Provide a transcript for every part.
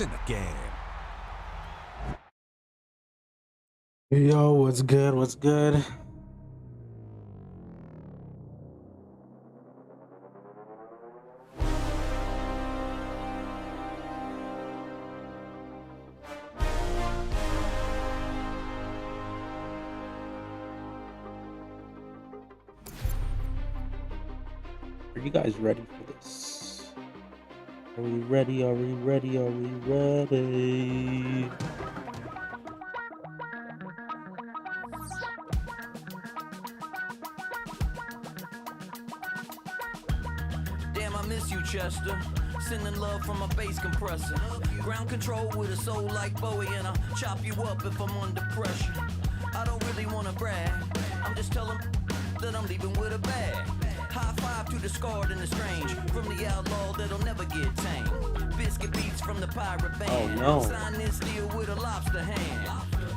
It's in the game. Yo, what's good? What's good? Are you guys ready for this? Are we ready? Are we ready? Are we ready? Damn, I miss you, Chester. Sending love from a bass compressor. Ground control with a soul like Bowie, and I'll chop you up if I'm under pressure. I don't really wanna brag. I'm just telling that I'm leaving with a bag. High five to the scarred and the strange. From the outlaw that'll never get tamed. Biscuit beats from the pirate band. Oh no. Sign this deal with a lobster hand.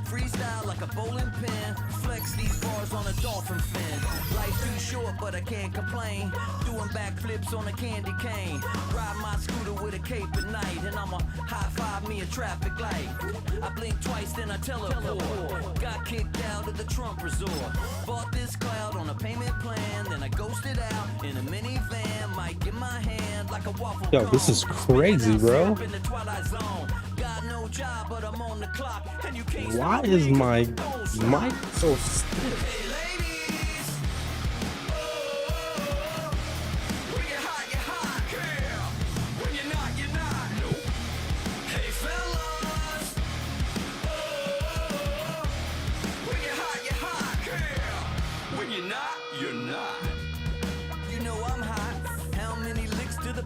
Freestyle like a bowling pin. Flex these bars on a dolphin fin. Life's too short, but I can't complain. Doing backflips on a candy cane. Ride my scooter with a cape at night. And I'ma high five me a traffic light. I blink twice, then I teleport. Got kicked out of the Trump resort. Bought this cloud on a payment plan. Then I ghosted out in a minivan. Might get my hand like a waffle. Yo, this is crazy, bro. Why is my mic so stiff?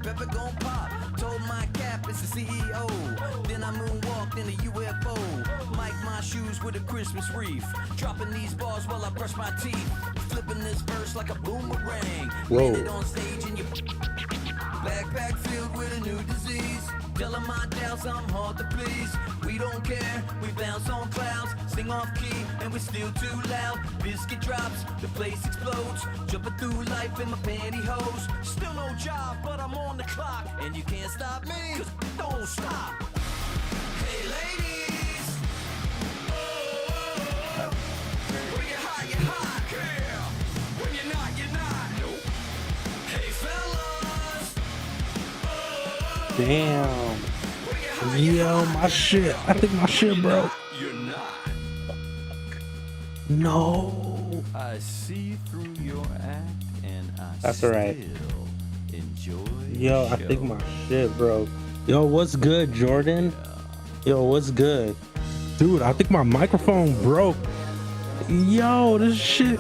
Pepper gon' pop. Told my cap it's the CEO. Then I moonwalked in a UFO. Mike my shoes with a Christmas wreath. Dropping these bars while I brush my teeth. Flipping this verse like a boomerang. Landed on stage in your backpack filled with a new disease. Telling my doubts I'm hard to please. We don't care, we bounce on clouds. Sing off key and we're still too loud. Biscuit drops, the place explodes. Jumping through life in my pantyhose. Still no job, but I'm on the clock. And you can't stop me, cause don't stop. Hey ladies, when you're hot, girl. When you're not, nope. Hey fellas, Damn. Yo, my shit. I think my shit broke. you're not. No. I see through your act and That's alright. Enjoy. Yo, I think my shit broke. Yo, what's good, Jordan? Yo, what's good? Dude, I think my microphone broke. Yo, this shit.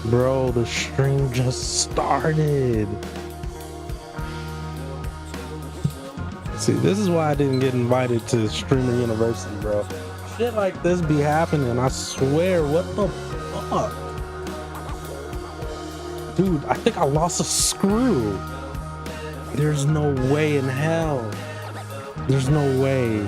Bro, the stream just started. See, this is why I didn't get invited to Streamer University, bro. Shit like this be happening, I swear. What the fuck? Dude, I think I lost a screw. There's no way in hell. There's no way.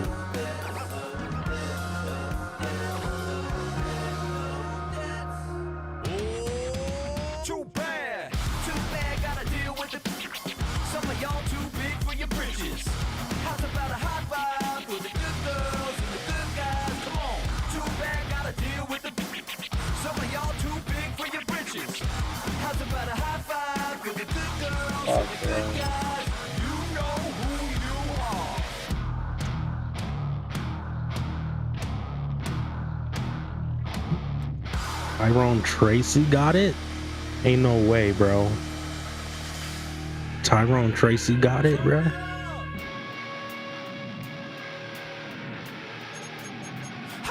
Too bad, gotta deal with it. Some of y'all too big for your britches. How's about a high five for the good girls and the good guys? Come on, too bad, gotta deal with it. Some of y'all too big for your britches. How's about a high five for the good girls and the good guys? You know who you are. Tyrone Tracy got it? Ain't no way, bro. Tyrone Tracy got it, bro. I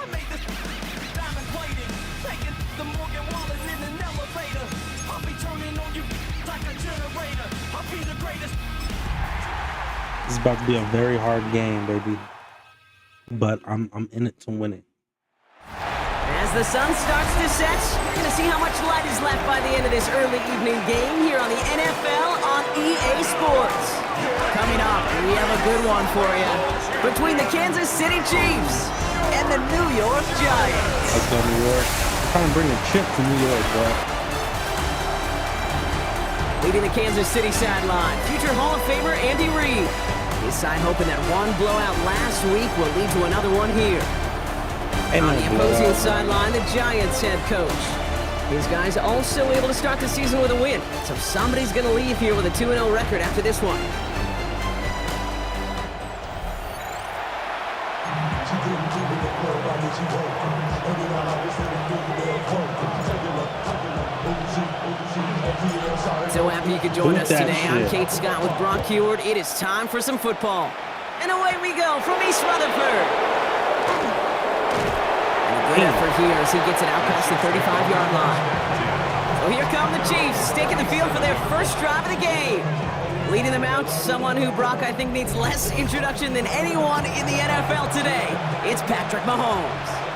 made this diamond plated, taking the Morgan Wallen in an elevator. I'll be turning on you like a generator. I'll be the greatest. This is about to be a very hard game, baby. But I'm in it to win it. As the sun starts to set, we're going to see how much light is left by the end of this early evening game here on the NFL on EA Sports. Coming up, we have a good one for you. Between the Kansas City Chiefs and the New York Giants. Let's go, New York. I'm trying to bring a chip to New York, bro. Leading the Kansas City sideline, future Hall of Famer Andy Reid. His side hoping that one blowout last week will lead to another one here. Ain't On no the opposing blowout. sideline, the Giants head coach. His guys also able to start the season with a win, so somebody's going to leave here with a 2-0 record after this one. So happy you could join Boot us that today. I'm shit. Kate Scott with Brock Heward. It is time for some football. And away we go from East Rutherford. And a good effort here as he gets it out past the 35-yard line. So here come the Chiefs, taking the field for their first drive of the game. Leading them out, someone who, Brock, I think needs less introduction than anyone in the NFL today. It's Patrick Mahomes.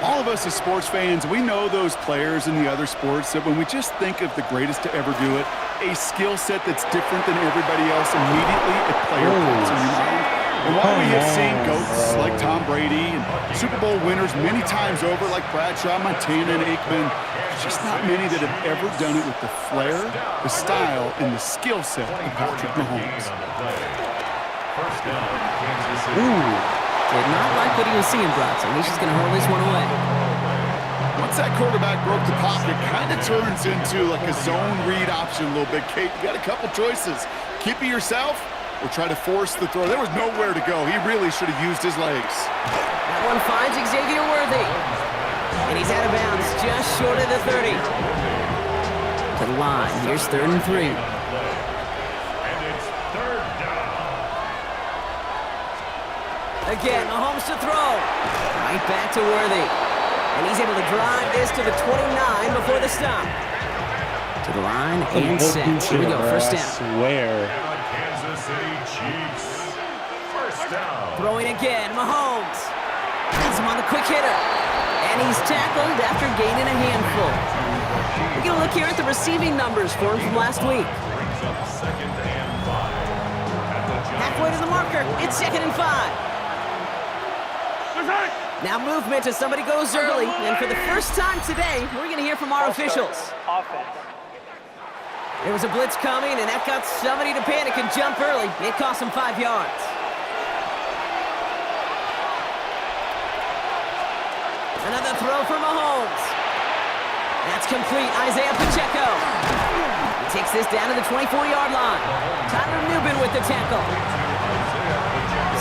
All of us as sports fans, we know those players in the other sports that when we just think of the greatest to ever do it, a skill set that's different than everybody else, immediately a player pops in your mind. And while we have seen GOATs like Tom Brady and Super Bowl winners many times over like Bradshaw, Montana, and Aikman, there's just not many that have ever done it with the flair, the style, and the skill set of Patrick Mahomes. Did not like what he was seeing, Brock, so he's just going to hurl this one away. Once that quarterback broke the pocket, kind of turns into like a zone read option a little bit. Kate, you got a couple choices. Keep it yourself or try to force the throw. There was nowhere to go. He really should have used his legs. That one finds Xavier Worthy. And he's out of bounds, just short of the 30. To the line, here's 3rd and 3. Again, Mahomes to throw. Right back to Worthy. And he's able to drive this to the 29 before the stop. To the line and set. Here we go, first down. I swear. Throwing again, Mahomes. Has him on the quick hitter. And he's tackled after gaining a handful. We're going to look here at the receiving numbers for him from last week. Halfway to the marker, it's 2nd and 5. Now movement as somebody goes early, and for the first time today, we're going to hear from our officials. There was a blitz coming, and that got somebody to panic and jump early. It cost them 5 yards. Another throw for Mahomes. That's complete. Isaiah Pacheco. He takes this down to the 24-yard line. Tyler Nubin with the tackle.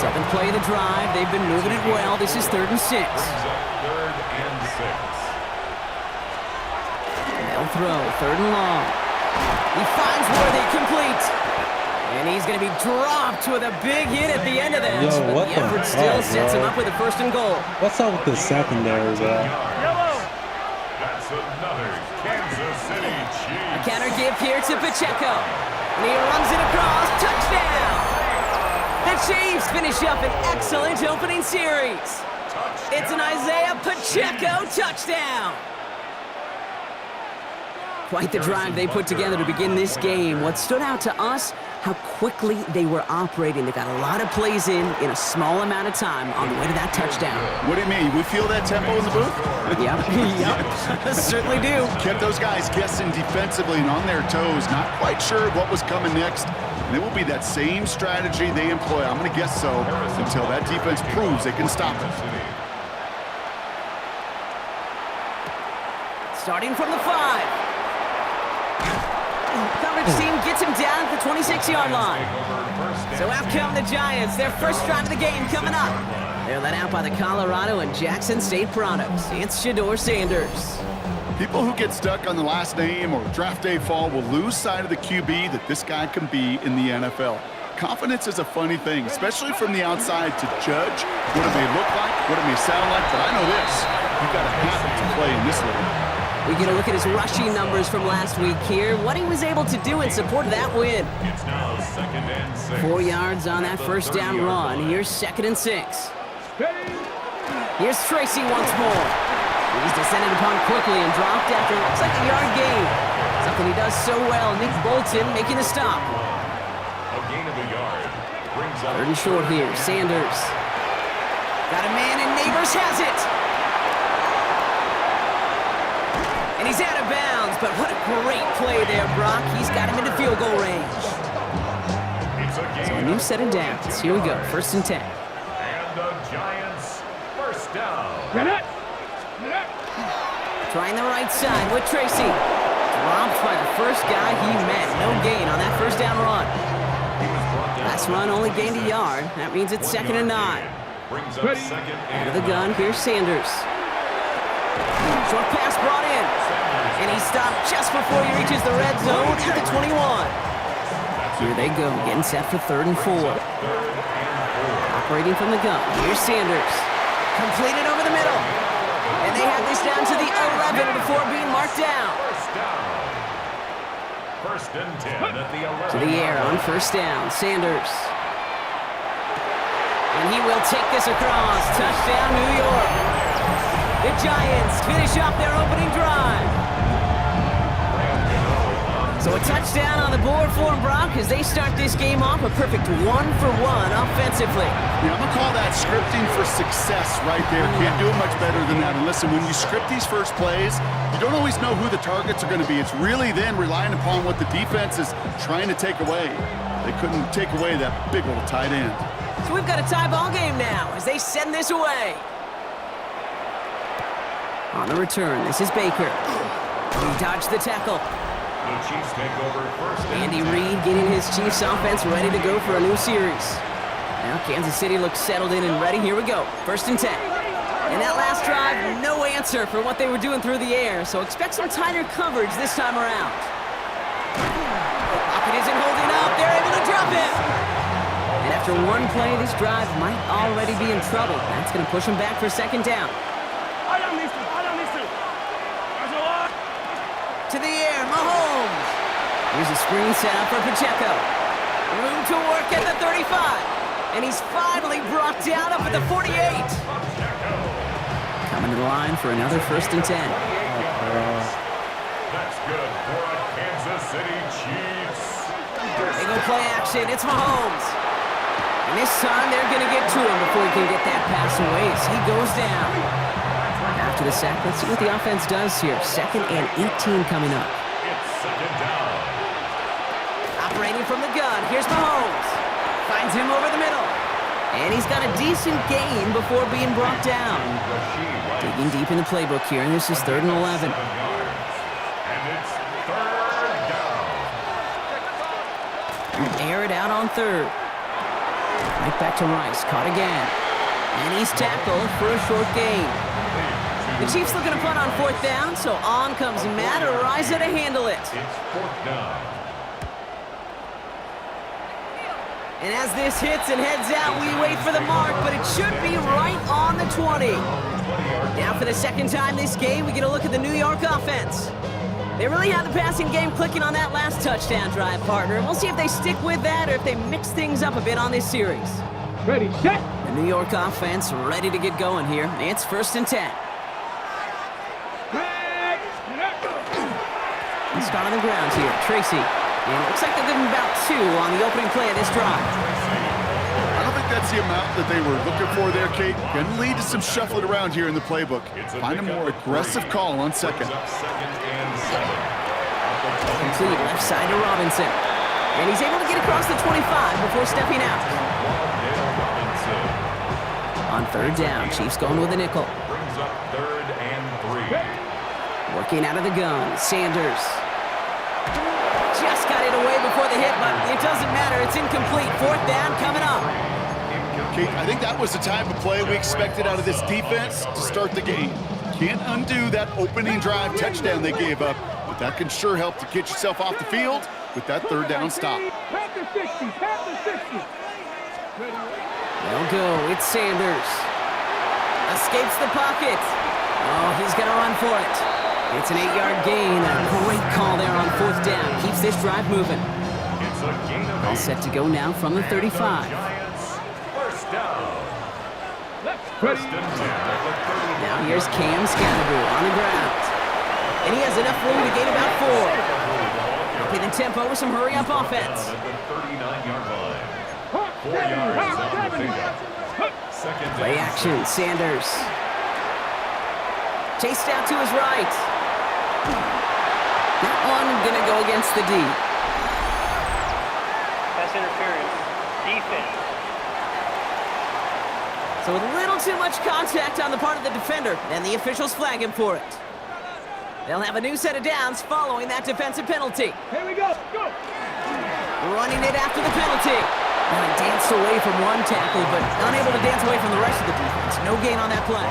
7th play of the drive. They've been moving it well. This is 3rd and 6. They'll throw. 3rd and long. He finds Worthy complete. And he's going to be dropped with a big hit at the end of that. Yo, but what the the effort still heck, sets him bro? up with a 1st and goal. What's up with the secondary, bro? That's another Kansas City Chiefs. A counter give here to Pacheco. And he runs it across. Touchdown! The Chiefs finish up an excellent opening series. It's an Isaiah Pacheco touchdown. Quite the drive they put together to begin this game. What stood out to us, how quickly they were operating. They got a lot of plays in a small amount of time on the way to that touchdown. What do you mean? We feel that tempo in the booth? Yep, certainly do. Kept those guys guessing defensively and on their toes, not quite sure what was coming next. And it will be that same strategy they employ, I'm going to guess so, until that defense proves they can stop it. Starting from the 5. Coverage team gets him down at the 26-yard line. So out come the Giants, their first drive of the game coming up. They're led out by the Colorado and Jackson State products. It's Shedeur Sanders. People who get stuck on the last name or draft day fall will lose sight of the QB that this guy can be in the NFL. Confidence is a funny thing, especially from the outside to judge what it may look like, what it may sound like, but I know this. You've got to have it to play in this league. We get a look at his rushing numbers from last week here, what he was able to do in support of that win. It's now 2nd and 6. 4 yards on that first down run. Here's 2nd and 6. Here's Tracy once more. He's descended upon quickly and dropped after looks like a yard gain. Something he does so well. Nick Bolton making the stop. A gain of a yard brings up 3rd and short here. Sanders. Got a man and Neighbors has it. And he's He's out of bounds, but what a great play there, Brock. He's got him into field goal range. It's a So a gain new of set of downs. Here we go, 1st and 10. And the Giants first down. Trying the right side with Tracy. Dropped by the first guy he met. No gain on that first down run. He was brought down. Last run only gained a yard. That means it's 2nd and 9. Brings up second Out and of the gun, here's Sanders. Short pass brought in. And he stopped just before he reaches the red zone at the 21. Here they go, getting set for 3rd and 4. Operating from the gun, here's Sanders. Completed over the middle. And they have this down to the 11 before being marked down. first down. 1st and 10 at the 11. To the air on 1st down, Sanders. And he will take this across. Touchdown, New York. The Giants finish off their opening drive. So a touchdown on the board for Brock as they start this game off a perfect 1-for-1 offensively. Yeah, I'm going to call that scripting for success right there. Can't do it much better than that. And listen, when you script these first plays, you don't always know who the targets are going to be. It's really then relying upon what the defense is trying to take away. They couldn't take away that big old tight end. So we've got a tie ball game now as they send this away. On the return, this is Baker. He dodged the tackle. The Chiefs take over 1st and Andy 10. Reid getting his Chiefs offense ready to go for a new series. Now Kansas City looks settled in and ready. Here we go. 1st and 10. And that last drive, no answer for what they were doing through the air, so expect some tighter coverage this time around. Pocket isn't holding up. They're able to drop it. And after one play, this drive might already be in trouble. That's going to push them back for 2nd down. To the air, Mahomes. Here's a screen set up for Pacheco. Room to work at the 35. And he's finally brought down up at the 48. Coming to the line for another 1st and 10. That's good for a Kansas City Chiefs. They go play action. It's Mahomes. And this time they're going to get to him before he can get that pass away as he goes down. After the sack, let's see what the offense does here. 2nd and 18 coming up. It's 2nd down. Operating from the gun, here's Mahomes. Finds him over the middle. And he's got a decent gain before being brought down. Digging deep in the playbook here, and this is 3rd and 11. 7 yards. And it's 3rd down. Air it out on 3rd. Right back to Rice, caught again. And he's tackled for a short gain. The Chiefs looking to punt on 4th down, so on comes Matt Araiza to handle it. It's 4th down. And as this hits and heads out, we wait for the mark, but it should be right on the 20. Now for the 2nd time this game, we get a look at the New York offense. They really have the passing game clicking on that last touchdown drive, partner. And we'll see if they stick with that or if they mix things up a bit on this series. Ready, set. The New York offense ready to get going here. It's 1st and 10. And start on the ground here, Tracy. And it looks like they'll give him about 2 on the opening play of this drive. I don't think that's the amount that they were looking for there, Kate. Going to lead to some shuffling around here in the playbook. Find a more aggressive call on 2nd. Brings up 2nd and 7. Complete left side to Robinson. And he's able to get across the 25 before stepping out. Dale Robinson On 3rd down, Chiefs going with a nickel. brings up 3rd and 3. Working out of the gun, Sanders. Just got it away before the hit, but it doesn't matter. It's incomplete. 4th down coming up. Kate, I think that was the type of play we expected out of this defense to start the game. Can't undo that opening drive touchdown they gave up, but that can sure help to get yourself off the field with that 3rd down stop. Pat the 60, pat the 60. They'll go. It's Sanders. Escapes the pocket. Oh, he's going to run for it. It's an 8-yard gain. A great call there on 4th down. Keeps this drive moving. It's a gain of All 8. set to go now from the 35. Giants first down. Ready. 1st and 10 at the 30. Now here's Cam Scannable on the ground. And he has enough room to gain about 4. Upping the tempo with some hurry-up offense. At the 39-yard line. 4 yards on the pickup. 2nd Play and action, Sanders. Chased out to his right. That one gonna go against the D. Pass interference. Defense. So a little too much contact on the part of the defender, and the officials flag him for it. They'll have a new set of downs following that defensive penalty. Here we go. Go. Running it after the penalty. Now he danced away from one tackle, but unable to dance away from the rest of the defense. No gain on that play.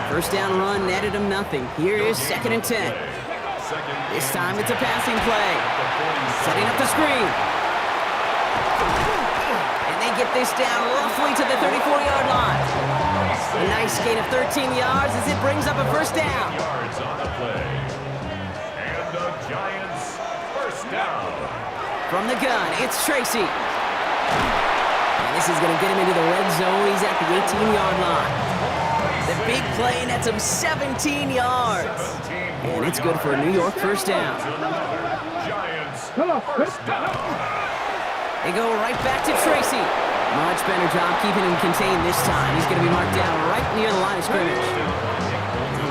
First down run netted him nothing. Here is 2nd and 10. This time it's a passing play. Setting up the screen. And they get this down roughly to the 34-yard line. A nice gain of 13 yards as it brings up a first down. Yards on the play. And the Giants first down. From the gun, it's Tracy. And this is going to get him into the red zone. He's at the 18-yard line. The big play nets him 17 yards. And it's good for a New York first down. Giants Come on. first down. They go right back to Tracy. Much better job keeping him contained this time. He's going to be marked down right near the line of scrimmage.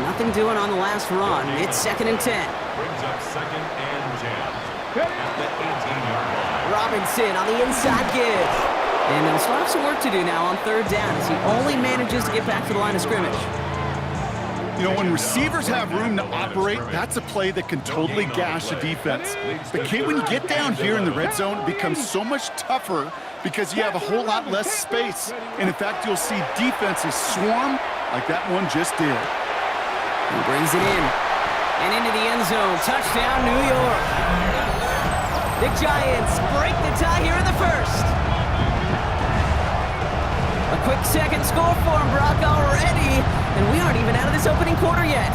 Nothing doing on the last run. It's 2nd and 10. Brings up 2nd and 10. At the 18-yard line. Robinson on the inside give. And they'll still have some work to do now on 3rd down as he only manages to get back to the line of scrimmage. You know, when receivers have room to operate, that's a play that can totally gash a defense. But Kate, when you get down here in the red zone, it becomes so much tougher because you have a whole lot less space. And in fact, you'll see defenses swarm like that one just did. He brings it in. And into the end zone. Touchdown, New York. The Giants break the tie here in the first. A quick second score for him, Brock, already. And we aren't even out of this opening quarter yet.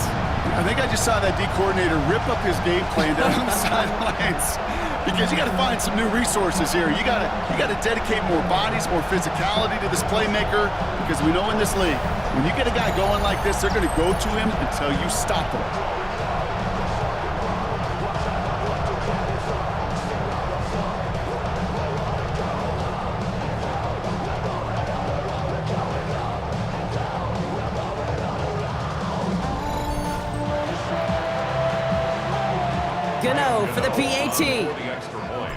I think I just saw that D coordinator rip up his game plan down on the sidelines because you got to find some new resources here. You got to dedicate more bodies, more physicality to this playmaker because we know in this league, when you get a guy going like this, they're going to go to him until you stop him. Gano for the PAT. The extra point.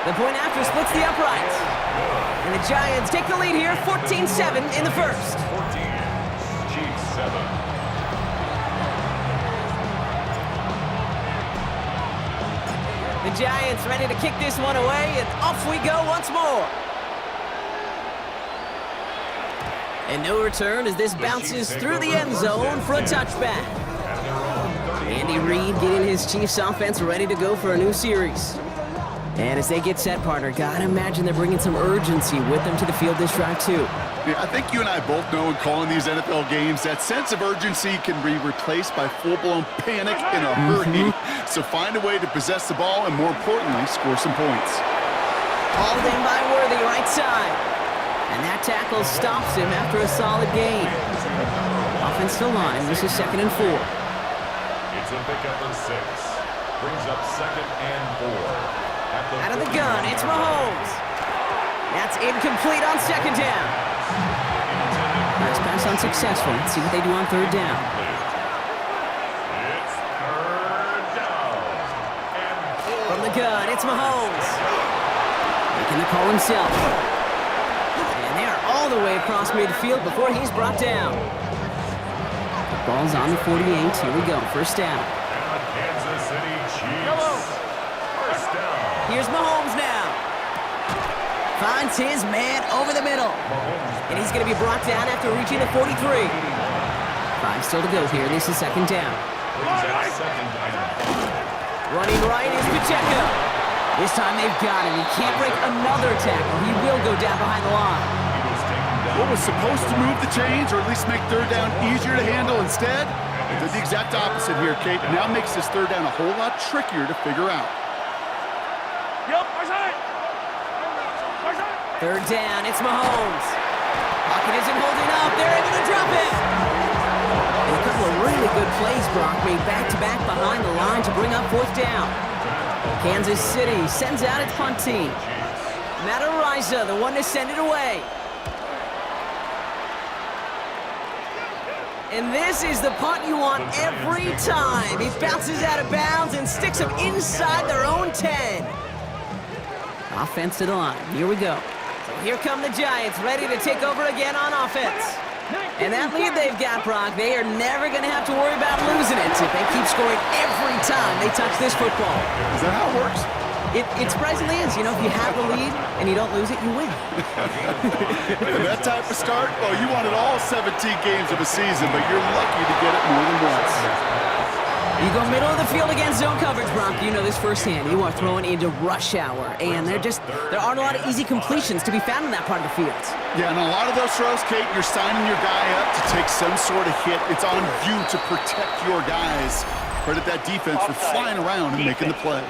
The point after splits the uprights. And the Giants take the lead here, 14-7 in the first. 14. Chiefs 7. The Giants ready to kick this one away, and off we go once more. And no return as this bounces through the end zone for a touchback. Andy Reid getting his Chiefs offense ready to go for a new series. And as they get set, partner, gotta imagine they're bringing some urgency with them to the field this drive too. Yeah, I think you and I both know in calling these NFL games that sense of urgency can be replaced by full-blown panic in a hurry. So find a way to possess the ball and, more importantly, score some points. Hauled in by Worthy, right side. And that tackle stops him after a solid gain. Offensive line, this is 2nd and 4. It's a pickup of 6. Brings up 2nd and 4. Out of the gun, it's Mahomes. That's incomplete on 2nd down. Nice pass unsuccessful. Let's see what they do on 3rd down. It's 3rd down. From the gun, it's Mahomes. Making the call himself. And they are all the way across midfield before he's brought down. The ball's on the 48. Here we go, first down. And the Kansas City Chiefs. First down. Here's Mahomes now. Finds his man over the middle. And he's going to be brought down after reaching the 43. 5 still to go here. This is 2nd down. Brings up 2nd and 5. Running right is Pacheco. This time they've got him. He can't break another tackle. He will go down behind the line. He was taken down. What was supposed to move the chains or at least make 3rd down easier to handle instead? It did the exact opposite here, Kate. Now makes this 3rd down a whole lot trickier to figure out. Yep, our side. 3rd down, it's Mahomes. Pocket isn't holding up. They're able to drop it. And a couple of really good plays, Brock, made back-to-back behind the line to bring up 4th down. Kansas City sends out its punt team. Matt Araiza, the one to send it away. And this is the punt you want every time. He bounces out of bounds and sticks them inside their own 10. Offense to the line. Here we go. So here come the Giants, ready to take over again on offense. And that lead they've got, Brock, they are never going to have to worry about losing it if they keep scoring every time they touch this football. Is that how it works? It surprisingly is. You know, if you have the lead and you don't lose it, you win. And that type of start, well, you wanted all 17 games of a season, but you're lucky to get it more than once. You go middle of the field against zone coverage, Brock. You know this firsthand. You are throwing into rush hour, and there aren't a lot of easy completions to be found in that part of the field. Yeah, and a lot of those throws, Kate, you're signing your guy up to take some sort of hit. It's on you to protect your guys. Credit that defense for flying around and making the play.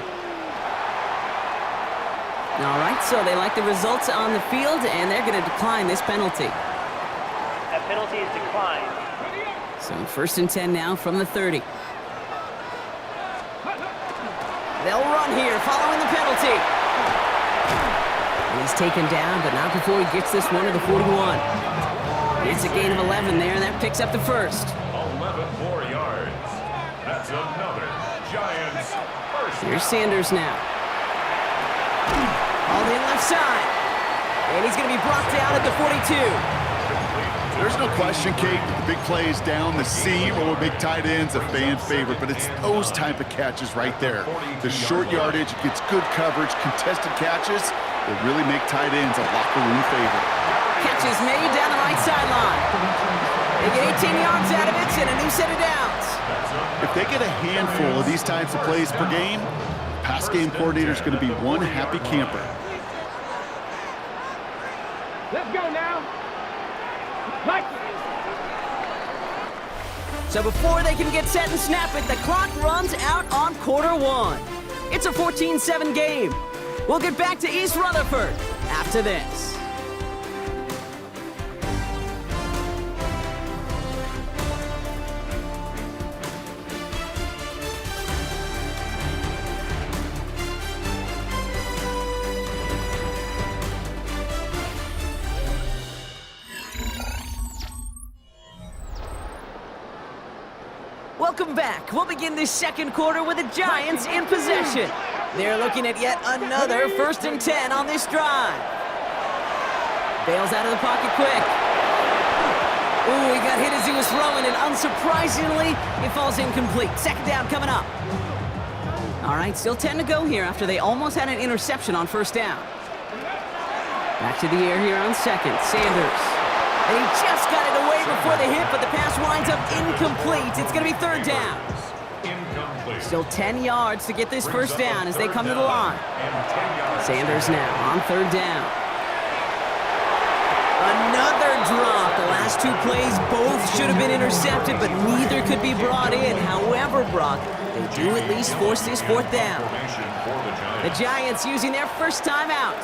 All right, so they like the results on the field, and they're going to decline this penalty. That penalty is declined. So 1st and 10 now from the 30. They'll run here following the penalty. And he's taken down, but not before he gets this one to the 41. It's a gain of 11 there, and that picks up the first. 11 more yards. That's another Giants first. Here's Sanders now. All in left side. And he's going to be brought down at the 42. There's no question, Kate, the big plays down the seam or big tight ends, a fan favorite, but it's those type of catches right there. The short yardage, it gets good coverage, contested catches, will really make tight ends a locker room favorite. Catches made down the right sideline. They get 18 yards out of it and a new set of downs. If they get a handful of these types of plays per game, pass game coordinator is going to be one happy camper. Let's go now. So before they can get set and snap it, the clock runs out on quarter one. It's a 14-7 game. We'll get back to East Rutherford after this. Welcome back. We'll begin this second quarter with the Giants in possession. They're looking at yet another 1st and 10 on this drive. Bails out of the pocket quick. Ooh, he got hit as he was throwing, and unsurprisingly, it falls incomplete. Second down coming up. All right, still 10 to go here after they almost had an interception on 1st down. Back to the air here on 2nd. Sanders. And he just got it away before the hit, but the pass winds up incomplete. It's going to be 3rd down. Incomplete. Still 10 yards to get this 1st down as they come to the line. And 10 yards. Sanders now on 3rd down. Another drop. The last two plays both should have been intercepted, but neither could be brought in. However, Brock, they do at least force this 4th down. The Giants using their first timeout.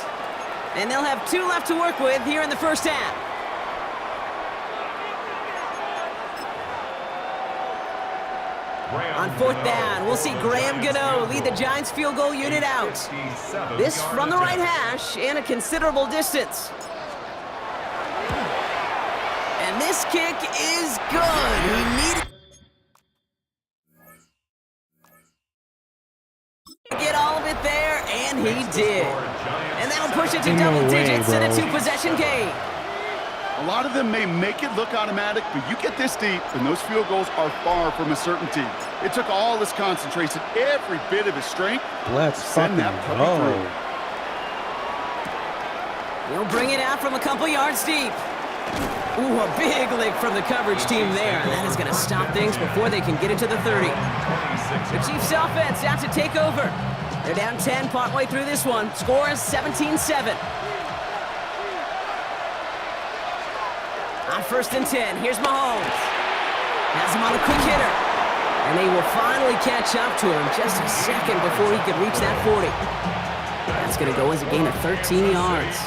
And they'll have 2 left to work with here in the 1st half. On 4th down, we'll see Graham Gano lead the Giants field goal unit out. This from the right hash and a considerable distance. And this kick is good. He needed to get all of it there, and he did. And that'll push it to double digits in a 2-possession game. A lot of them may make it look automatic, but you get this deep, and those field goals are far from a certainty. It took all his concentration, every bit of his strength. Let's to fucking send that puppy go. through. He'll bring it out from a couple yards deep. Ooh, a big lick from the coverage team there, and that is going to stop things before they can get it to the 30. The Chiefs offense out to take over. They're down 10 partway through this one. Score is 17-7. On 1st and 10, here's Mahomes. Has him on a quick hitter. And they will finally catch up to him just a second before he could reach that 40. That's going to go as a gain of 13 yards.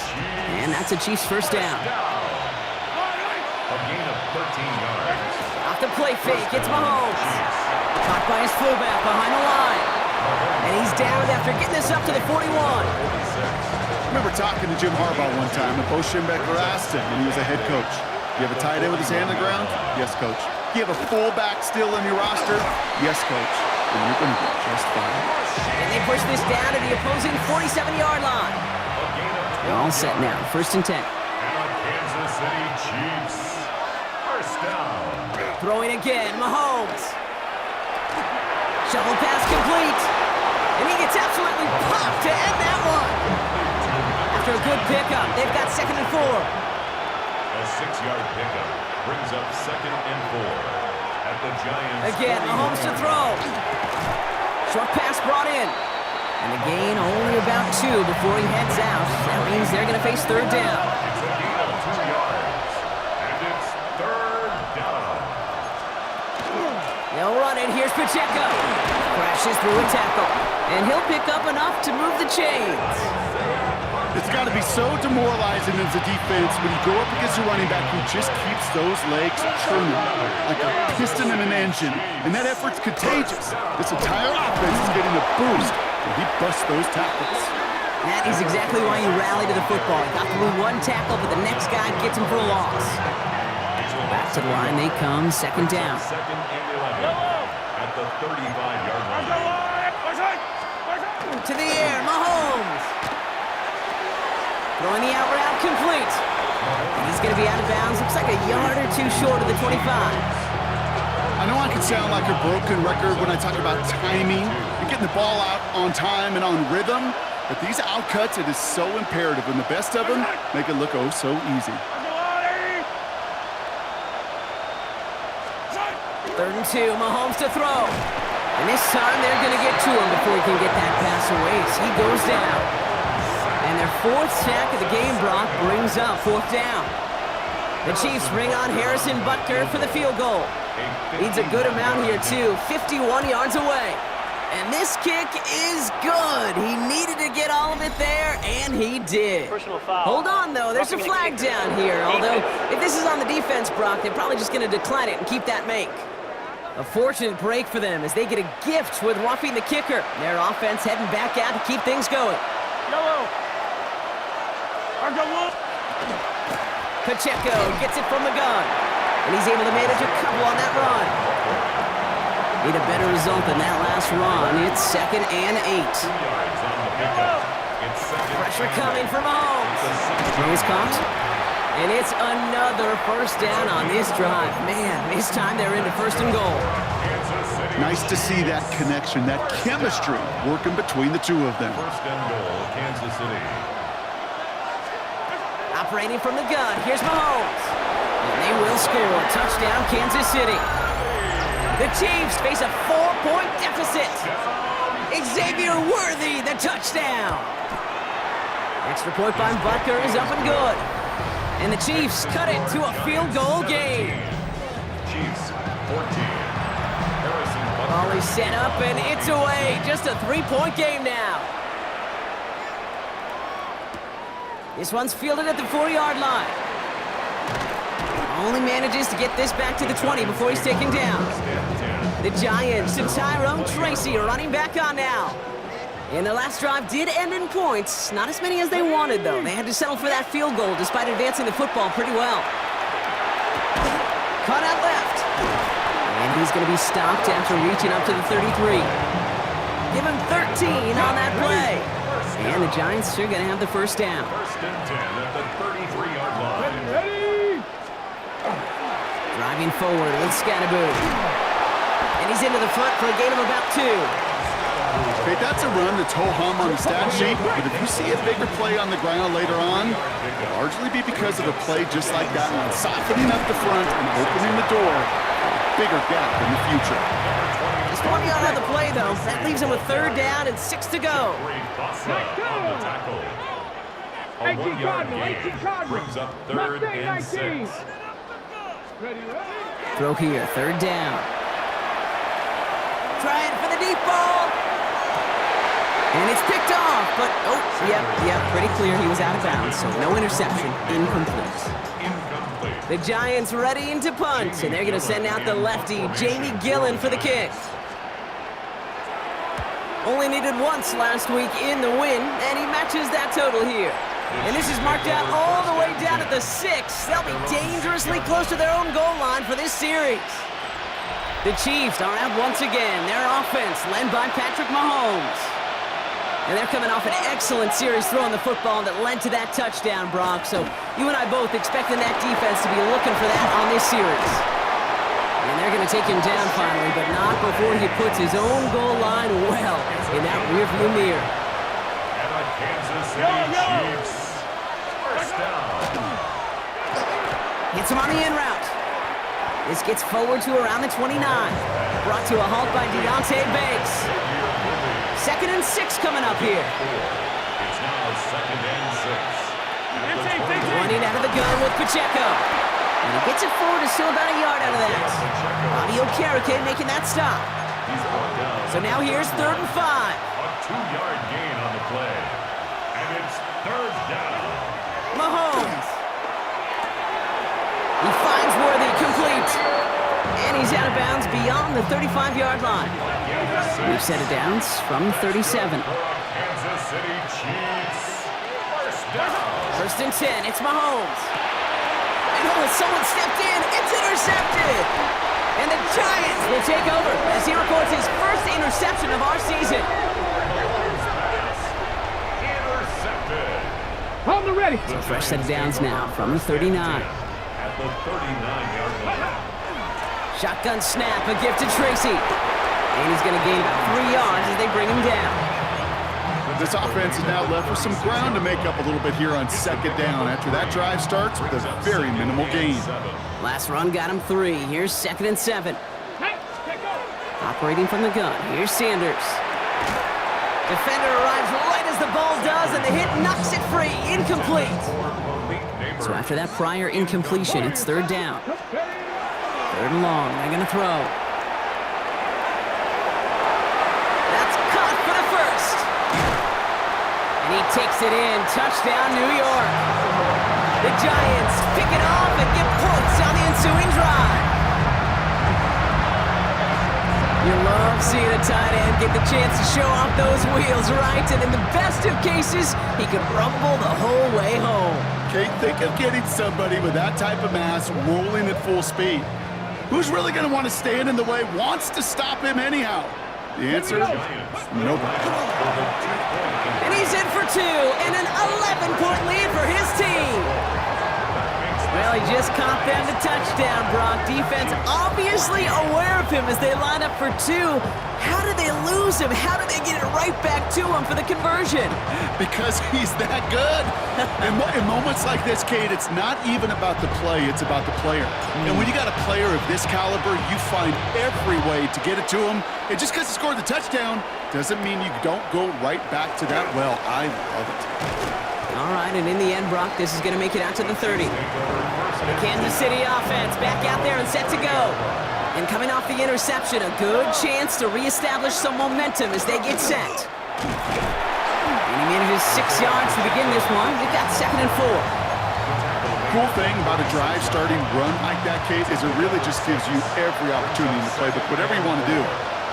And that's a Chiefs 1st down. A gain of 13 yards. Off the play fake, it's Mahomes. Caught by his fullback behind the line. And he's down after getting this up to the 41. I remember talking to Jim Harbaugh one time, and Bo Schembechler asked him when he was a head coach, "You have a tight end with his hand on the ground?" "Yes, coach." You have a fullback still in your roster? Yes, coach. And you're going to be just fine. And they push this down to the opposing 47-yard line. They're all set now. 1st and 10. And the Kansas City Chiefs. First down. Throwing again, Mahomes. Shovel pass complete. And he gets absolutely popped to end that one. After a good pickup, they've got 2nd and 4. A 6-yard pickup brings up 2nd and 4 at the Giants. Again, Mahomes to throw. Short pass brought in. And the gain only about 2 before he heads out. That means they're going to face 3rd down. It's a gain of 2 yards. And it's 3rd down. They'll run it. Here's Pacheco. Crashes through a tackle. And he'll pick up enough to move the chains. It's got to be so demoralizing as a defense when you go up against a running back who just keeps those legs churning like a piston in an engine. And that effort's contagious. This entire offense is getting a boost when he busts those tackles. That is exactly why you rally to the football. He got through one tackle, but the next guy gets him for a loss. Back to the line they come, 2nd down. 2nd and 11 at the 35-yard line. To the air, Mahomes. Throwing the out route complete. And he's going to be out of bounds. Looks like a yard or 2 short of the 25. I know I can sound like a broken record when I talk about timing and getting the ball out on time and on rhythm, but these outcuts, it is so imperative, and the best of them make it look oh so easy. 3rd and 2, Mahomes to throw. And this time they're going to get to him before he can get that pass away. So he goes down. And their 4th sack of the game, Brock, brings up 4th down. The Chiefs bring on Harrison Butker for the field goal. Needs a good amount here, too. 51 yards away. And this kick is good. He needed to get all of it there, and he did. Personal foul. Hold on, though. There's a flag down here. Although, if this is on the defense, Brock, they're probably just going to decline it and keep that make. A fortunate break for them as they get a gift with roughing the kicker. Their offense heading back out to keep things going. Pacheco gets it from the gun. And he's able to manage a couple on that run. Need a better result than that last run. It's 2nd and 8. 2 yards on the pickup. It's 2nd. Pressure coming from Mahomes. Throws caught. And it's another 1st down on this drive. Man, this time they're into 1st and goal. Nice to see that connection, that chemistry working between the two of them. 1st and goal, Kansas City. Operating from the gun, here's Mahomes. And they will score. Touchdown, Kansas City. The Chiefs face a 4-point deficit. Xavier Worthy, the touchdown. Extra point by Butker is up and good. And the Chiefs cut it to a field goal game. Chiefs 14. Harrison Butker. Volley set up and it's away. Just a 3-point game now. This one's fielded at the 4-yard line. Only manages to get this back to the 20 before he's taken down. The Giants and Tyrone Tracy are running back on now. And their last drive did end in points. Not as many as they wanted, though. They had to settle for that field goal despite advancing the football pretty well. Cut out left. And he's going to be stopped after reaching up to the 33. Give him 13 on that play. And the Giants are going to have the 1st down. 1st and 10 at the 33-yard line. Driving forward with Scatterboot. And he's into the front for a gain of about 2. Okay, that's a run that's ho-hum on the stat sheet, but if you see a bigger play on the ground later on, it'll largely be because of a play just like that one, softening up the front and opening the door for a bigger gap in the future. Just 1 yard on the play, though. That leaves him with 3rd down and 6 to go. On the tackle. A 1-yard gain brings up 3rd and 6. Throw here, 3rd down. Trying for the deep ball. And it's picked off, but, yep, pretty clear he was out of bounds, so no interception, incomplete. The Giants ready to punt, and they're going to send out the lefty, Jamie Gillen, for the kick. Only needed once last week in the win, and he matches that total here. And this is marked out all the way down at the 6. They'll be dangerously close to their own goal line for this series. The Chiefs are out once again. Their offense led by Patrick Mahomes. And they're coming off an excellent series throwing the football that led to that touchdown, Brock. So you and I both expecting that defense to be looking for that on this series. And they're going to take him down finally, but not before he puts his own goal line well in that rearview mirror. And the Kansas City Chiefs. First down. Hits him on the in route. This gets forward to around the 29. Brought to a halt by Deontay Banks. 2nd and 6 coming up here. It's now 2nd and 6. Running out of the gun with Pacheco. And he gets it forward, is still about a yard out of that. Bobby Okereke making that stop. He's brought down. So now here's 3rd and 5. A 2-yard gain on the play. And it's 3rd down. Mahomes. He finds Worthy, complete. And he's out of bounds beyond the 35-yard line. We've set it down from 37. Kansas City Chiefs. First down. 1st and 10, it's Mahomes. And oh, someone stepped in, it's intercepted. And the Giants will take over as he records his first interception of our season. Intercepted. Hold the ready. So fresh set of downs now from the 39. At the 39-yard line. Shotgun snap, a gift to Tracy. And he's going to gain about 3 yards as they bring him down. This offense is now left with some ground to make up a little bit here on 2nd down after that drive starts with a very minimal gain. Last run got him 3. Here's 2nd and 7. Operating from the gun. Here's Sanders. Defender arrives right as the ball does, and the hit knocks it free. Incomplete. So after that prior incompletion, it's 3rd down. 3rd and long. They're going to throw. That's caught for the first. And he takes it in. Touchdown, New York. The Giants pick it off and get points on the ensuing drive. You love seeing a tight end get the chance to show off those wheels, right? And in the best of cases, he could rumble the whole way home. Okay, think of getting somebody with that type of mass rolling at full speed. Who's really going to want to stand in the way, wants to stop him anyhow? The answer? Nobody. And he's in for 2 and an 11-point lead for his team. Well, he just caught them to touchdown, Brock. Defense obviously aware of him as they line up for 2. How did they lose him? How did they get it right back to him for the conversion? Because he's that good. In moments like this, Kate, it's not even about the play, it's about the player. And when you got a player of this caliber, you find every way to get it to him. And just because he scored the touchdown doesn't mean you don't go right back to that well. I love it. All right, and in the end, Brock, this is going to make it out to the 30. The Kansas City offense back out there and set to go. And coming off the interception, a good chance to reestablish some momentum as they get set. And he manages 6 yards to begin this one. We've got 2nd and 4. Cool thing about a drive starting run like that, Kate, is it really just gives you every opportunity to play whatever you want to do.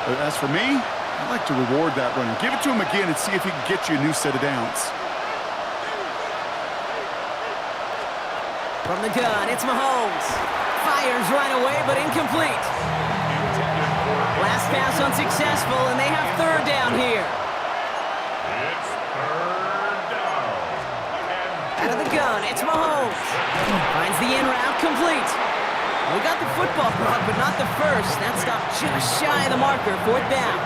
But as for me, I like to reward that runner. Give it to him again and see if he can get you a new set of downs. From the gun, it's Mahomes. Fires right away, but incomplete. Last pass unsuccessful, and they have 3rd down here. It's 3rd down. Out of the gun, it's Mahomes. Finds the in route, complete. We got the football, Brock, but not the first. That stopped just shy of the marker, 4th down.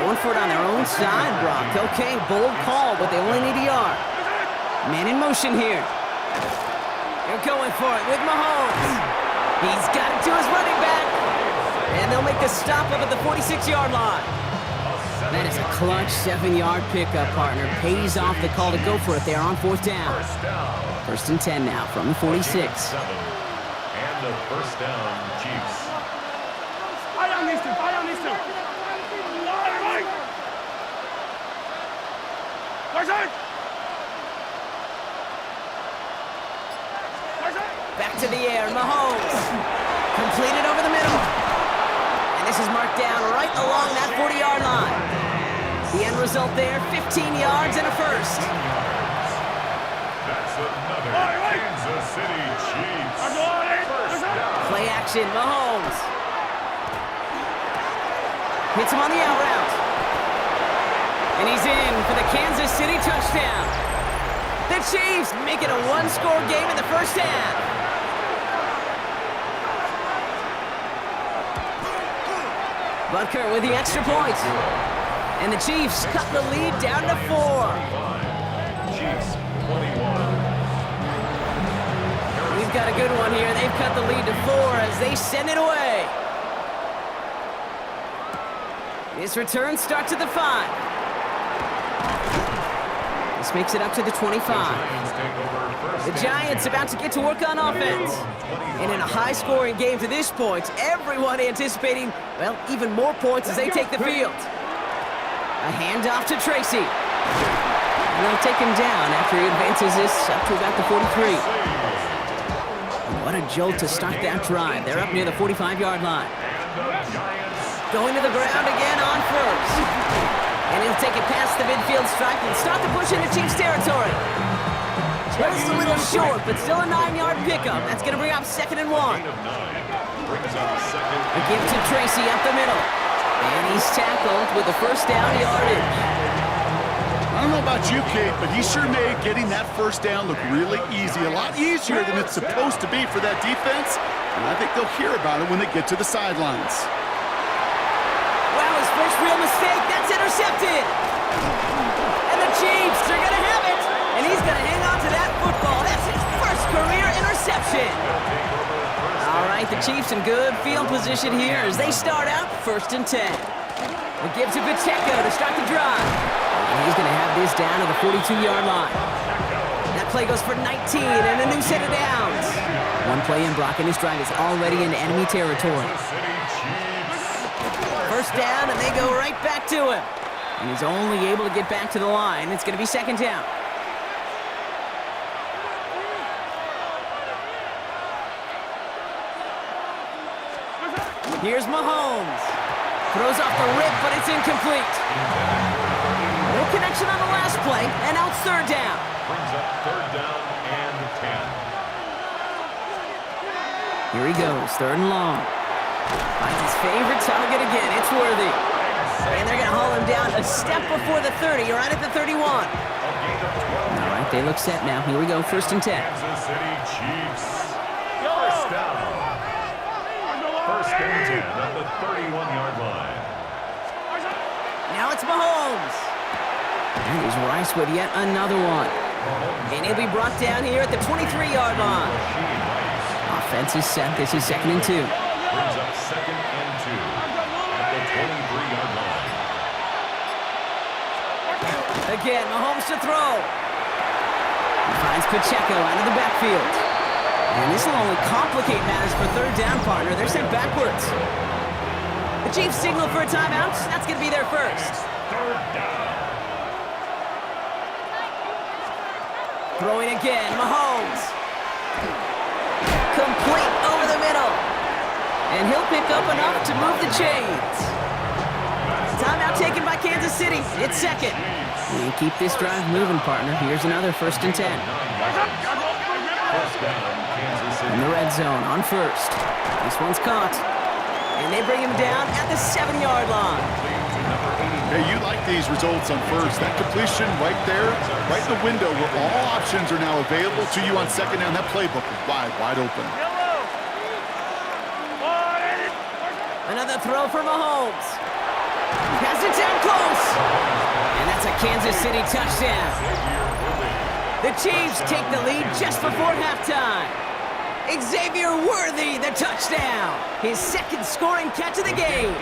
Going for it on their own side, Brock. Okay, bold call, but they only need a yard. Man in motion here. They're going for it with Mahomes. He's got it to his running back. And they'll make the stop up at the 46-yard line. That is a clutch 7-yard pickup, partner. Pays off the call to go for it there on 4th down. 1st and 10 now from the 46. And the 1st down, Chiefs. Fire on this one. Back to the air, Mahomes. Completed over the middle. And this is marked down right along that 40-yard line. The end result there, 15 yards and a first. That's another Kansas City Chiefs. First down. Play action, Mahomes. Hits him on the out route. And he's in for the Kansas City touchdown. The Chiefs make it a one-score game in the first half. Butker with the extra point. And the Chiefs cut the lead down to 4. Chiefs 21. We've got a good one here. They've cut the lead to 4 as they send it away. This return starts at the 5. This makes it up to the 25. The Giants about to get to work on offense. And in a high-scoring game to this point, everyone anticipating, well, even more points as they take the field. A handoff to Tracy. And they'll take him down after he advances this up to about the 43. What a jolt to start that drive. They're up near the 45-yard line. Going to the ground again on first. And he'll take it past the midfield stripe and start the push into Chiefs territory. Just a little short, but still a 9-yard pickup. That's going to bring up 2nd and 1. A give to Tracy up the middle. And he's tackled with the first down yardage. I don't know about you, Kate, but he sure made getting that first down look really easy. A lot easier than it's supposed to be for that defense. And I think they'll hear about it when they get to the sidelines. Wow, his first real mistake. That's intercepted. And the Chiefs are going to have it. And he's going to hang on to that football. That's his first career interception. All right, the Chiefs in good field position here as they start out 1st and 10. We'll give to Pacheco to start the drive. And he's going to have this down to the 42-yard line. That play goes for 19 and a new set of downs. One play in blocking his drive is already in enemy territory. First down, and they go right back to him. And he's only able to get back to the line. It's going to be 2nd down. Here's Mahomes. Throws off the rip, but it's incomplete. No connection on the last play, and now it's 3rd down. Brings up 3rd down and 10. Here he goes, 3rd and long. Finds his favorite target again. It's Worthy. And they're going to haul him down a step before the 30, right at the 31. All right, they look set now. Here we go, 1st and 10. Kansas City Chiefs. First down. 1st and 10 at the 31-yard line. Now it's Mahomes. And he's Rice with yet another one. And he'll be brought down here at the 23-yard line. Offense is set. This is 2nd and 2. Brings up 2nd and 2 at the 23-yard line. Again, Mahomes to throw. He finds Pacheco out of the backfield. And this will only complicate matters for 3rd down, partner. They're sent backwards. The Chiefs signal for a timeout. That's going to be their first. 3rd down. Throwing again, Mahomes. Complete over the middle. And he'll pick up enough to move the chains. Timeout taken by Kansas City. It's 2nd. And keep this drive moving, partner. Here's another 1st and 10. In the red zone on 1st. This one's caught. And they bring him down at the 7-yard line. Hey, you like these results on 1st. That completion right there, right in the window where all options are now available to you on 2nd down. That playbook is wide open. Another throw for Mahomes. Pass it down close. And that's a Kansas City touchdown. The Chiefs take the lead just before halftime. Xavier Worthy, the touchdown. His 2nd scoring catch of the game.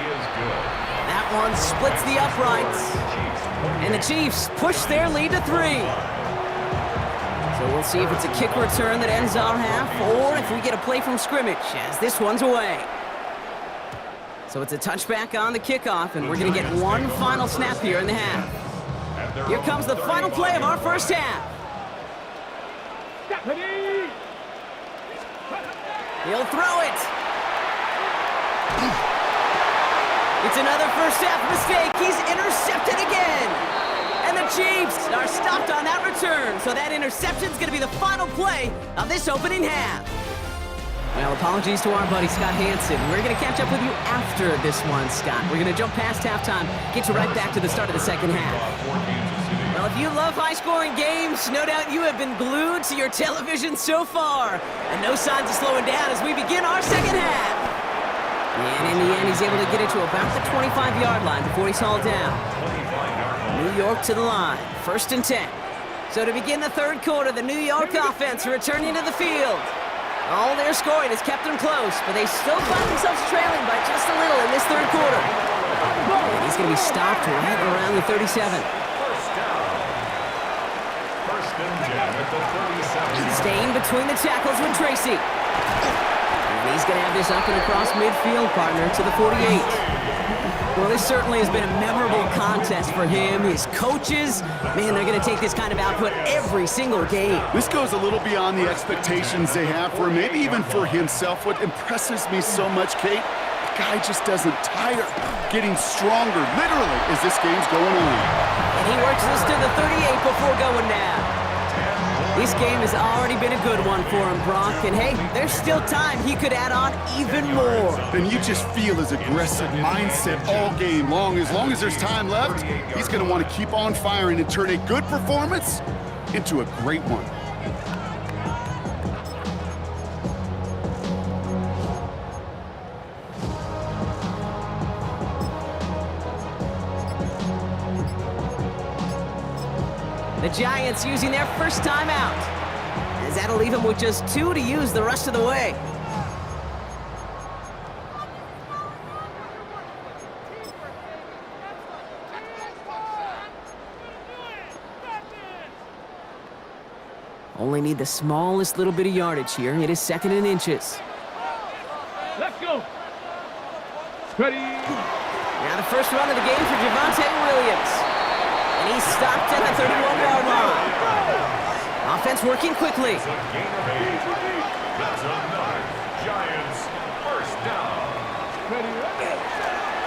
That one splits the uprights. And the Chiefs push their lead to 3. So we'll see if it's a kick return that ends our half, or if we get a play from scrimmage, as this one's away. So it's a touchback on the kickoff, and we're going to get one final snap here in the half. Here comes the final play of our first half. He'll throw it. It's another first half mistake. He's intercepted again. And the Chiefs are stopped on that return. So that interception's going to be the final play of this opening half. Well, apologies to our buddy Scott Hansen. We're going to catch up with you after this one, Scott. We're going to jump past halftime, get you right back to the start of the second half. Well, if you love high-scoring games, no doubt you have been glued to your television so far. And no signs of slowing down as we begin our second half. And in the end, he's able to get it to about the 25-yard line before he's hauled down. New York to the line, 1st and 10. So to begin the third quarter, the New York offense returning to the field. All their scoring has kept them close, but they still find themselves trailing by just a little in this third quarter. And he's going to be stopped right around the 37. First down. 1st and 10 at the 37. Staying between the tackles with Tracy. And he's going to have this up and across midfield, partner, to the 48. Well, this certainly has been a memorable contest for him. His coaches, man, they're going to take this kind of output every single game. This goes a little beyond the expectations they have for him, maybe even for himself. What impresses me so much, Kate, the guy just doesn't tire. Getting stronger, literally, as this game's going on. And he works this to the 38 before going down. This game has already been a good one for him, Brock. And hey, there's still time. He could add on even more. Then you just feel his aggressive mindset all game long. As long as there's time left, he's going to want to keep on firing and turn a good performance into a great one. The Giants using their first timeout, as that'll leave them with just 2 to use the rest of the way. Only need the smallest little bit of yardage here. It is 2nd and inches. Let's go. Ready. Now the first run of the game for Javonte Williams. And he's stopped at the 31-yard line. Offense working quickly. It's a gain of 8. That's another Giants first down.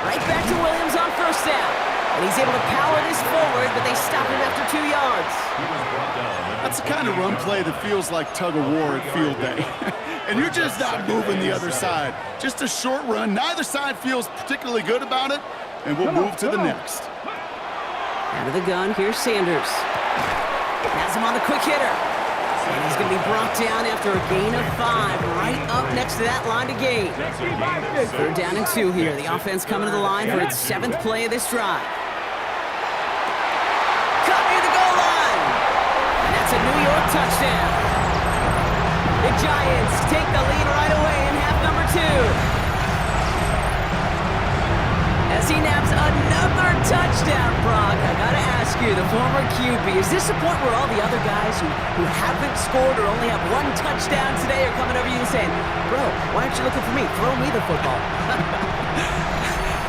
Right back to Williams on 1st down. And he's able to power this forward, but they stop him after 2 yards. He was brought down. That's the kind of run play that feels like tug of war at field day. And you're just not moving the other side. Just a short run. Neither side feels particularly good about it, and we'll move to the next. Out of the gun, here's Sanders. Has him on the quick hitter. And he's going to be brought down after a gain of 5, right up next to that line to gain. 3rd down and 2 here. The offense coming to the line for its 7th play of this drive. Cut near the goal line. And that's a New York touchdown. The Giants take the lead right away in half number 2. As he naps another touchdown, Brock. I gotta ask you, the former QB, is this a point where all the other guys who haven't scored or only have 1 touchdown today are coming over you and saying, bro, why aren't you looking for me? Throw me the football.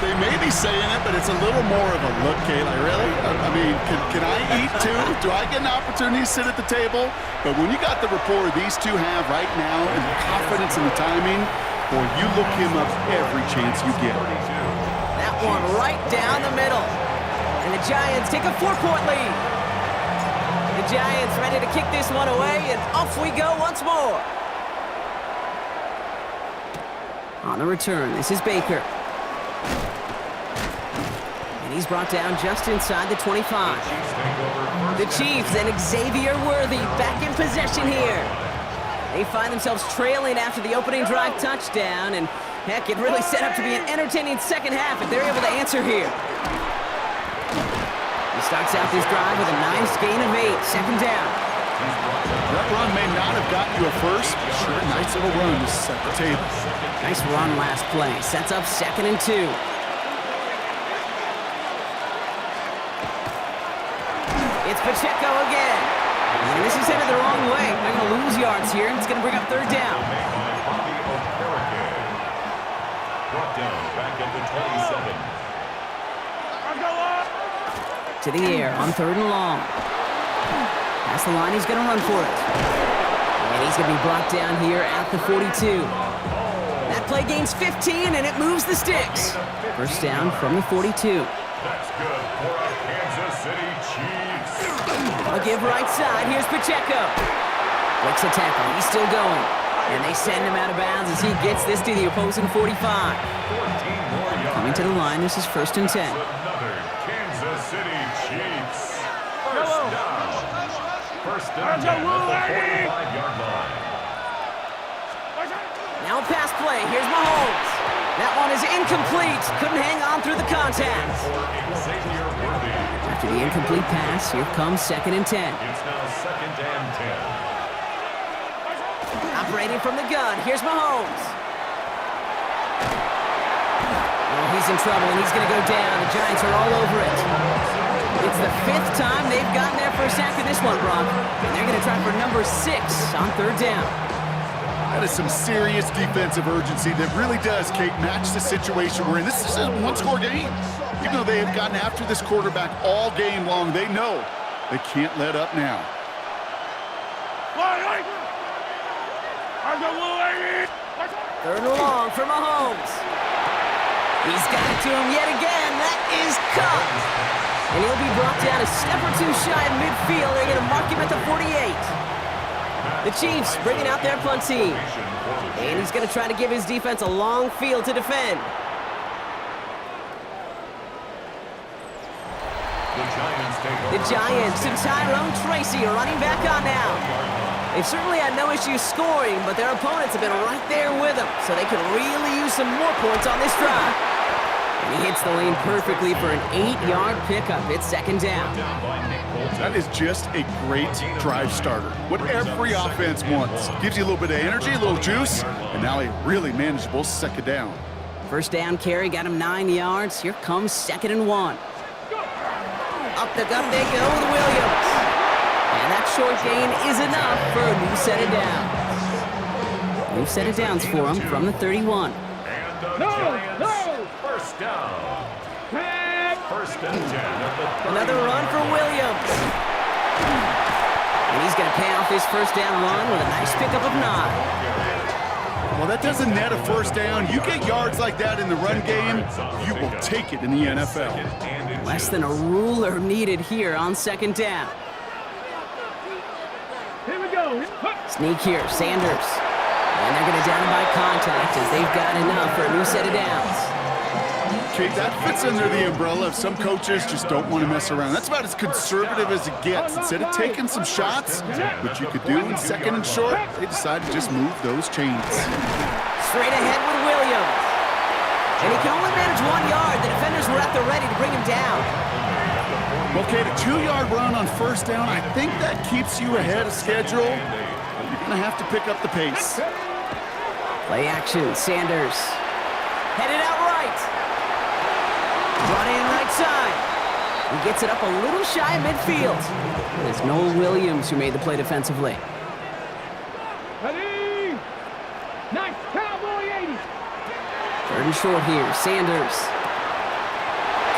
They may be saying it, but it's a little more of a look, Kayla. Really? I mean, can I eat too? Do I get an opportunity to sit at the table? But when you got the rapport these two have right now and the confidence and the timing, boy, you look him up every chance you get. That one right down the middle. And the Giants take a 4-point lead. The Giants ready to kick this one away, and off we go once more. On the return, this is Baker. And he's brought down just inside the 25. The Chiefs and Xavier Worthy back in possession here. They find themselves trailing after the opening drive touchdown, and heck, it really set up to be an entertaining second half if they're able to answer here. He starts out this drive with a nice gain of 8, 2nd down. That run may not have gotten you a first, but sure, nice little run to set the table. Nice run last play. Sets up 2nd and 2. It's Pacheco again. And this is headed the wrong way. They're going to lose yards here. It's going to bring up 3rd down. Brought down back at the 27. To the air on 3rd and long. Past the line, he's going to run for it. And he's going to be brought down here at the 42. That play gains 15, and it moves the sticks. 1st down from the 42. That's good for our Kansas City Chiefs. I'll give right side. Here's Pacheco. Breaks a tackle. He's still going. And they send him out of bounds as he gets this to the opposing 45. 14 more yards. Coming to the line, this is 1st and 10. Another Kansas City Chiefs. First down. First and 10 at the 45-yard line. Now a pass play. Here's Mahomes. That one is incomplete. Couldn't hang on through the contact. For Xavier Worthy. After the incomplete pass, here comes 2nd and 10. It's now 2nd and 10. Operating from the gun. Here's Mahomes. Oh, he's in trouble, and he's going to go down. The Giants are all over it. It's the 5th time they've gotten there for a sack in this one, Brock. And they're going to try for number 6 on 3rd down. That is some serious defensive urgency that really does, Kate, match the situation we're in. This is a one-score game. Even though they have gotten after this quarterback all game long, they know they can't let up now. 3rd and long for Mahomes. He's got it to him yet again. That is caught. And he'll be brought down a step or two shy of midfield. They're going to mark him at the 48. The Chiefs bringing out their punt team. And he's going to try to give his defense a long field to defend. The Giants and Tyrone Tracy are running back on now. They've certainly had no issues scoring, but their opponents have been right there with them, so they can really use some more points on this drive. And he hits the lane perfectly for an 8-yard pickup. It's 2nd down. That is just a great drive starter. What every offense wants. Gives you a little bit of energy, a little juice, and now a really manageable 2nd down. 1st down carry got him 9 yards. Here comes 2nd and 1. Up the gut they go with Williams. And that short gain is enough for a new set of downs. New set of downs for him from the 31. And the Giants, first down. First and 10 at the 30. Another run for Williams. And he's going to pay off his 1st down run with a nice pickup of 9. Well, that doesn't net a 1st down. You get yards like that in the run game, you will take it in the NFL. Less than a ruler needed here on 2nd down. Here we go. Sneak here, Sanders. And they're going to down him by contact as they've got enough for a new set of downs. Okay, that fits under the umbrella of some coaches just don't want to mess around. That's about as conservative as it gets. Instead of taking some shots, which you could do in 2nd and short, they decide to just move those chains. Straight ahead with Williams. And he can only manage 1 yard. The defenders were at the ready to bring him down. Okay, the 2-yard run on 1st down, I think that keeps you ahead of schedule. You're going to have to pick up the pace. Play action, Sanders. Headed out right. Brought in right side. He gets it up a little shy of midfield. It's Noel Williams who made the play defensively. Ready? Nice cowboy 80. 3rd and short here, Sanders.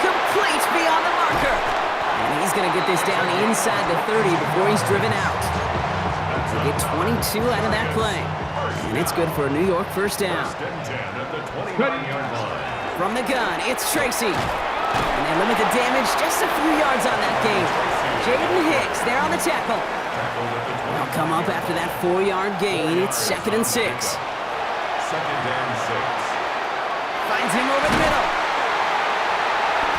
Complete beyond the marker. And he's going to get this down inside the 30 before he's driven out. They get 22 out of that play. And it's good for a New York 1st down. First and 10 at the 29-yard line. From the gun, it's Tracy. And they limit the damage just a few yards on that game. Jaden Hicks there on the tackle. They'll come up after that 4-yard gain. It's 2nd and 6. 2nd and 6. Finds him over the middle.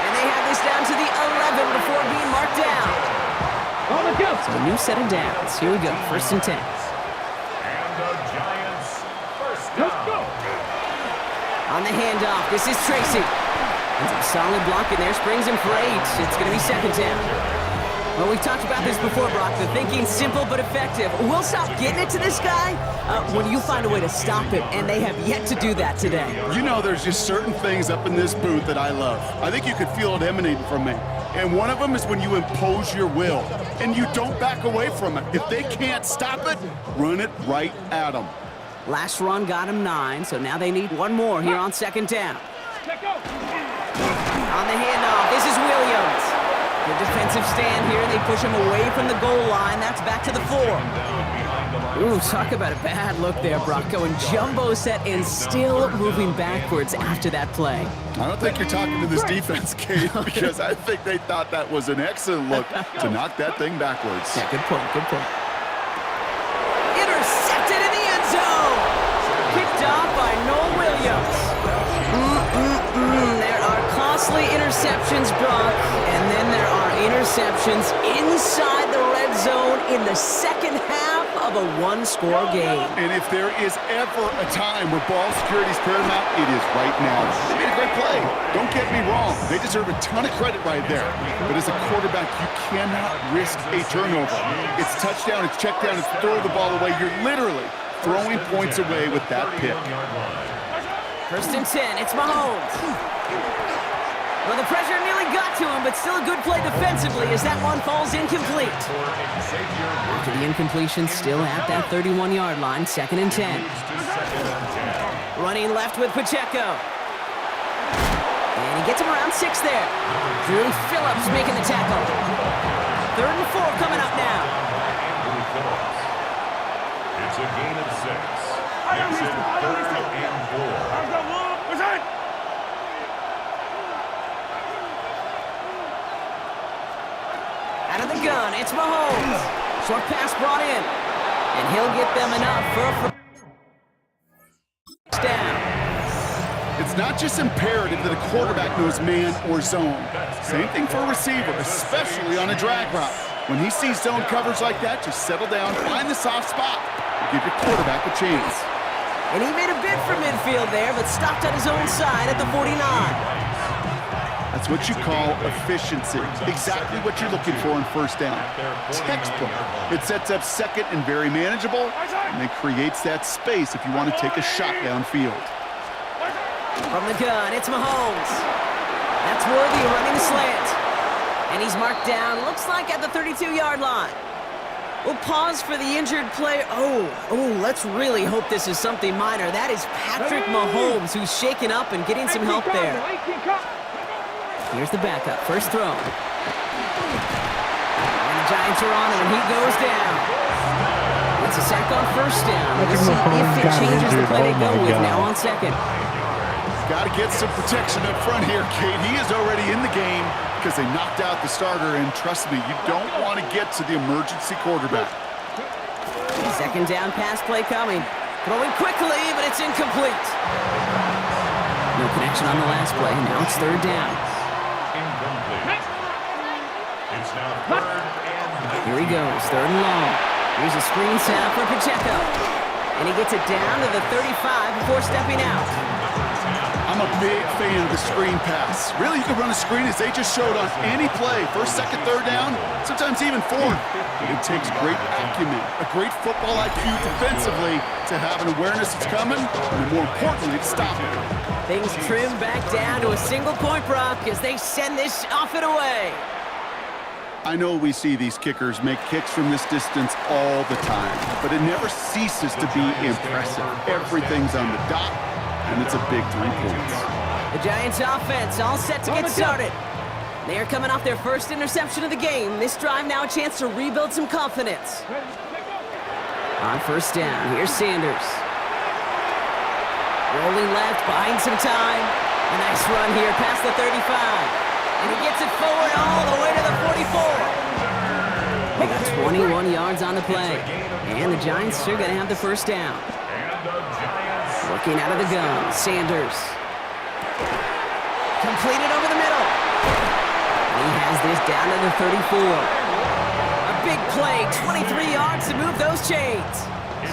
And they have this down to the 11 before being marked down. On the go. So a new set of downs. Here we go, 1st and 10. And the Giants, first down. Let's go. On the handoff, this is Tracy. And some solid blocking there, springs him for 8. It's going to be 2nd down. Well, we've talked about this before, Brock. The thinking's simple but effective. We'll stop getting it to this guy when you find a way to stop him, and they have yet to do that today. You know, there's just certain things up in this booth that I love. I think you could feel it emanating from me. And one of them is when you impose your will, and you don't back away from it. If they can't stop it, run it right at them. Last run got him 9, so now they need one more here on 2nd down. Let go. On the handoff, this is Williams. Good defensive stand here. They push him away from the goal line. That's back to the 4. Ooh, talk about a bad look there, Brock. Going jumbo set and still moving backwards after that play. I don't think you're talking to this defense, Kate, because I think they thought that was an excellent look to knock that thing backwards. Yeah, good point, good point. Intercepted in the end zone. Mostly interceptions, Brock, and then there are interceptions inside the red zone in the second half of a one-score game. And if there is ever a time where ball security is paramount, it is right now. They made a great play. Don't get me wrong. They deserve a ton of credit right there. But as a quarterback, you cannot risk a turnover. It's touchdown, it's check down, it's throw the ball away. You're literally throwing points away with that pick. First and 10, it's Mahomes. Well, the pressure nearly got to him, but still a good play defensively as that one falls incomplete. After the incompletion, still at that 31-yard line, second and 10. Running left with Pacheco. And he gets him around 6 there. Drew Phillips making the tackle. Third and 4 coming up now. It's a gain of 6. Makes it 3rd and 4. Out of the gun, it's Mahomes. Short pass brought in. And he'll get them enough for a first down. It's not just imperative that a quarterback knows man or zone. Same thing for a receiver, especially on a drag route. When he sees zone coverage like that, just settle down, find the soft spot, and give your quarterback a chance. And he made a bid for midfield there, but stopped on his own side at the 49. That's what you call efficiency. Exactly what you're looking for in first down. Textbook. It sets up second and very manageable, and it creates that space if you want to take a shot downfield. From the gun, it's Mahomes. That's Worthy running the slant. And he's marked down, looks like at the 32-yard line. We'll pause for the injured player. Oh, let's really hope this is something minor. That is Patrick Mahomes, who's shaken up and getting some help there. Here's the backup, first throw. And the Giants are on him, and he goes down. It's a sack on first down. We'll see if it changes the play they go with now on second. Got to get some protection up front here, Kate. He is already in the game because they knocked out the starter, and trust me, you don't want to get to the emergency quarterback. Second down pass play coming. Throwing quickly, but it's incomplete. No connection on the last play. Now it's third down. Incomplete. It's now 3rd and 19. Here he goes, third and long. Here's a screen setup for Pacheco. And he gets it down to the 35 before stepping out. I'm a big fan of the screen pass. Really, you can run a screen as they just showed on any play. First, second, third down, sometimes even fourth. It takes great acumen, a great football IQ defensively to have an awareness it's coming, and more importantly, to stop it. Things trim back down to a single point, Brock, as they send this off and away. I know we see these kickers make kicks from this distance all the time, but it never ceases to be impressive. Everything's on the dot, and it's a big 3 points. The Giants offense all set to get started. They are coming off their first interception of the game. This drive now a chance to rebuild some confidence. On first down, here's Sanders. Rolling left, buying some time. A nice run here past the 35. And he gets it forward all the way to the 44. They got 21 yards on the play. And the Giants are going to have the first down. Working out of the gun, Sanders. Completed over the middle. And he has this down to the 34. A big play, 23 yards to move those chains.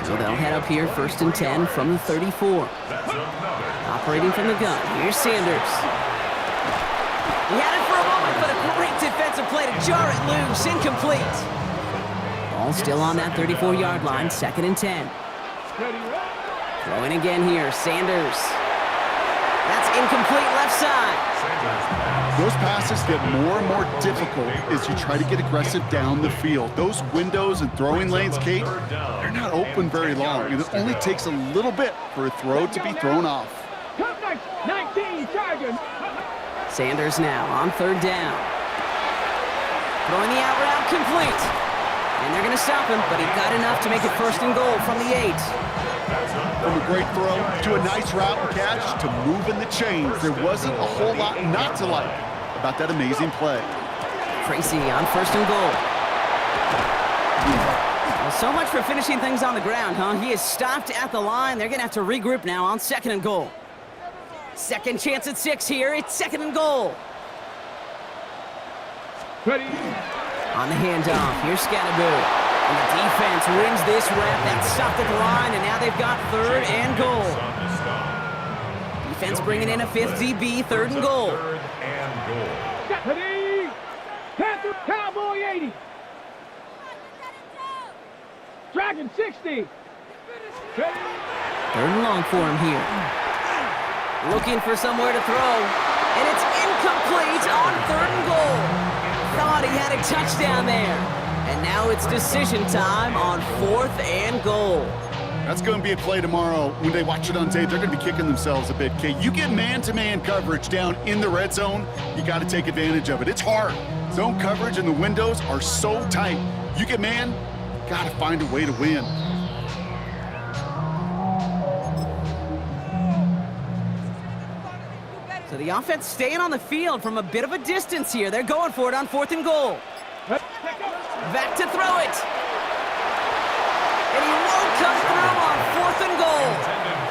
So they'll head up here, first and 10 from the 34. Operating from the gun, here's Sanders. He had it for a moment, but a great defensive play to jar it loose, incomplete. Ball still on that 34-yard line, second and 10. Throwing again here, Sanders. That's incomplete left side. Those passes get more and more difficult as you try to get aggressive down the field. Those windows and throwing lanes, Kate, they're not open very long, and it only takes a little bit for a throw to be thrown off. 19 Chargers. Sanders now on third down. Throwing the out route complete. And they're going to stop him, but he got enough to make it first and goal from the 8. From a great throw to a nice route and catch to moving the chains, there wasn't a whole lot not to like about that amazing play. Tracy on first and goal. Well, so much for finishing things on the ground, huh? He is stopped at the line. They're going to have to regroup now on second and goal. Second chance at 6 here. It's second and goal. Ready. On the handoff, here's Scatterbury. And the defense wins this rep. That stopped at the line, and now they've got 3rd and goal. On the stop. Defense bringing in a 5th DB, 3rd and goal. 3rd and goal. Ready. Panther Cowboy 80. Dragon 60. Ready. 3rd and long for him here. Looking for somewhere to throw. And it's incomplete on 3rd and goal. Thought he had a touchdown there. And now it's decision time on 4th and goal. That's going to be a play tomorrow. When they watch it on tape, they're going to be kicking themselves a bit. Okay, you get man-to-man coverage down in the red zone, you got to take advantage of it. It's hard. Zone coverage and the windows are so tight. You get man, got to find a way to win. So the offense staying on the field from a bit of a distance here. They're going for it on 4th and goal. Back to throw it. And he won't come through on 4th and goal.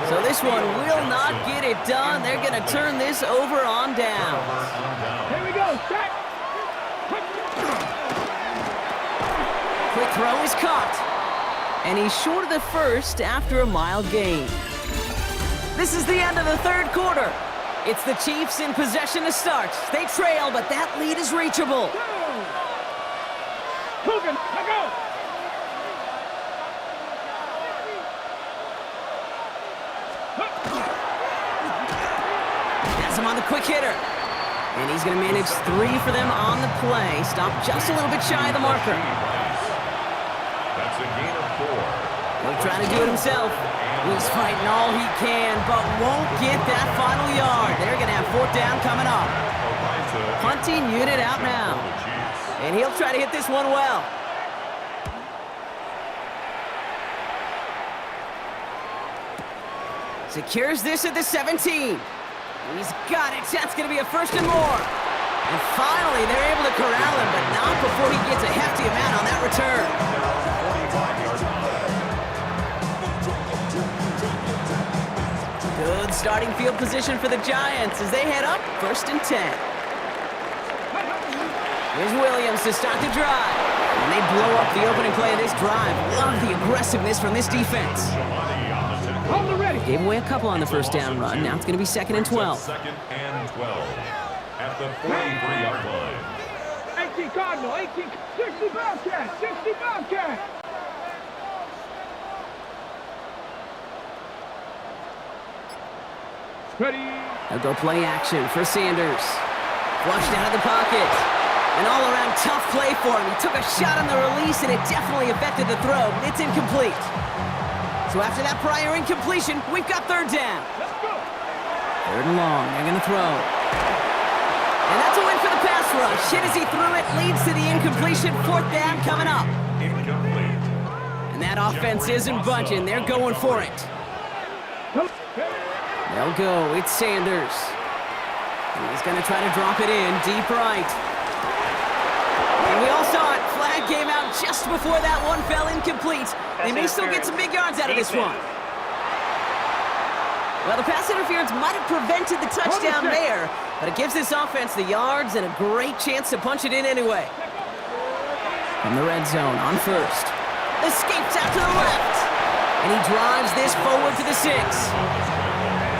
So this one will not get it done. They're going to turn this over on down. Here we go. Set. Quick throw is caught. And he's short of the first after a mile gain. This is the end of the 3rd quarter. It's the Chiefs in possession to start. They trail, but that lead is reachable. Coogan, let go. Has him on the quick hitter. And he's going to manage 3 for them on the play. Stop just a little bit shy of the marker. That's a gain of 4. He'll try to do it himself. He's fighting all he can, but won't get that final yard. They're going to have 4th down coming up. Punting unit out now. And he'll try to hit this one well. Secures this at the 17. He's got it. That's going to be a 1st and more. And finally, they're able to corral him, but not before he gets a hefty amount on that return. Good starting field position for the Giants as they head up 1st and 10. Here's Williams to start the drive. And they blow up the opening play of this drive. Love the aggressiveness from this defense. Hold the ready. Gave away a couple on the 1st down run. Now it's going to be 2nd and 12. 2nd and 12 at the 43-yard line. 18 Cardinal, 18, 60 Bobcat, 60 Bobcat. Ready. They'll go play action for Sanders. Flushed out of the pocket. An all-around tough play for him. He took a shot on the release, and it definitely affected the throw. It's incomplete. So after that prior incompletion, we've got 3rd down. Let's go. 3rd and long. They're going to throw. And that's a win for the pass rush. Hit as he threw it leads to the incompletion. 4th down coming up. Incomplete. And that offense isn't budging. They're going for it. They'll go. It's Sanders. He's going to try to drop it in deep right. And we all saw it. Flag came out just before that one fell incomplete. They may still get some big yards out of this one. Well, the pass interference might have prevented the touchdown there, but it gives this offense the yards and a great chance to punch it in anyway. From the red zone on 1st. Escapes out to the left. And he drives this forward to the 6.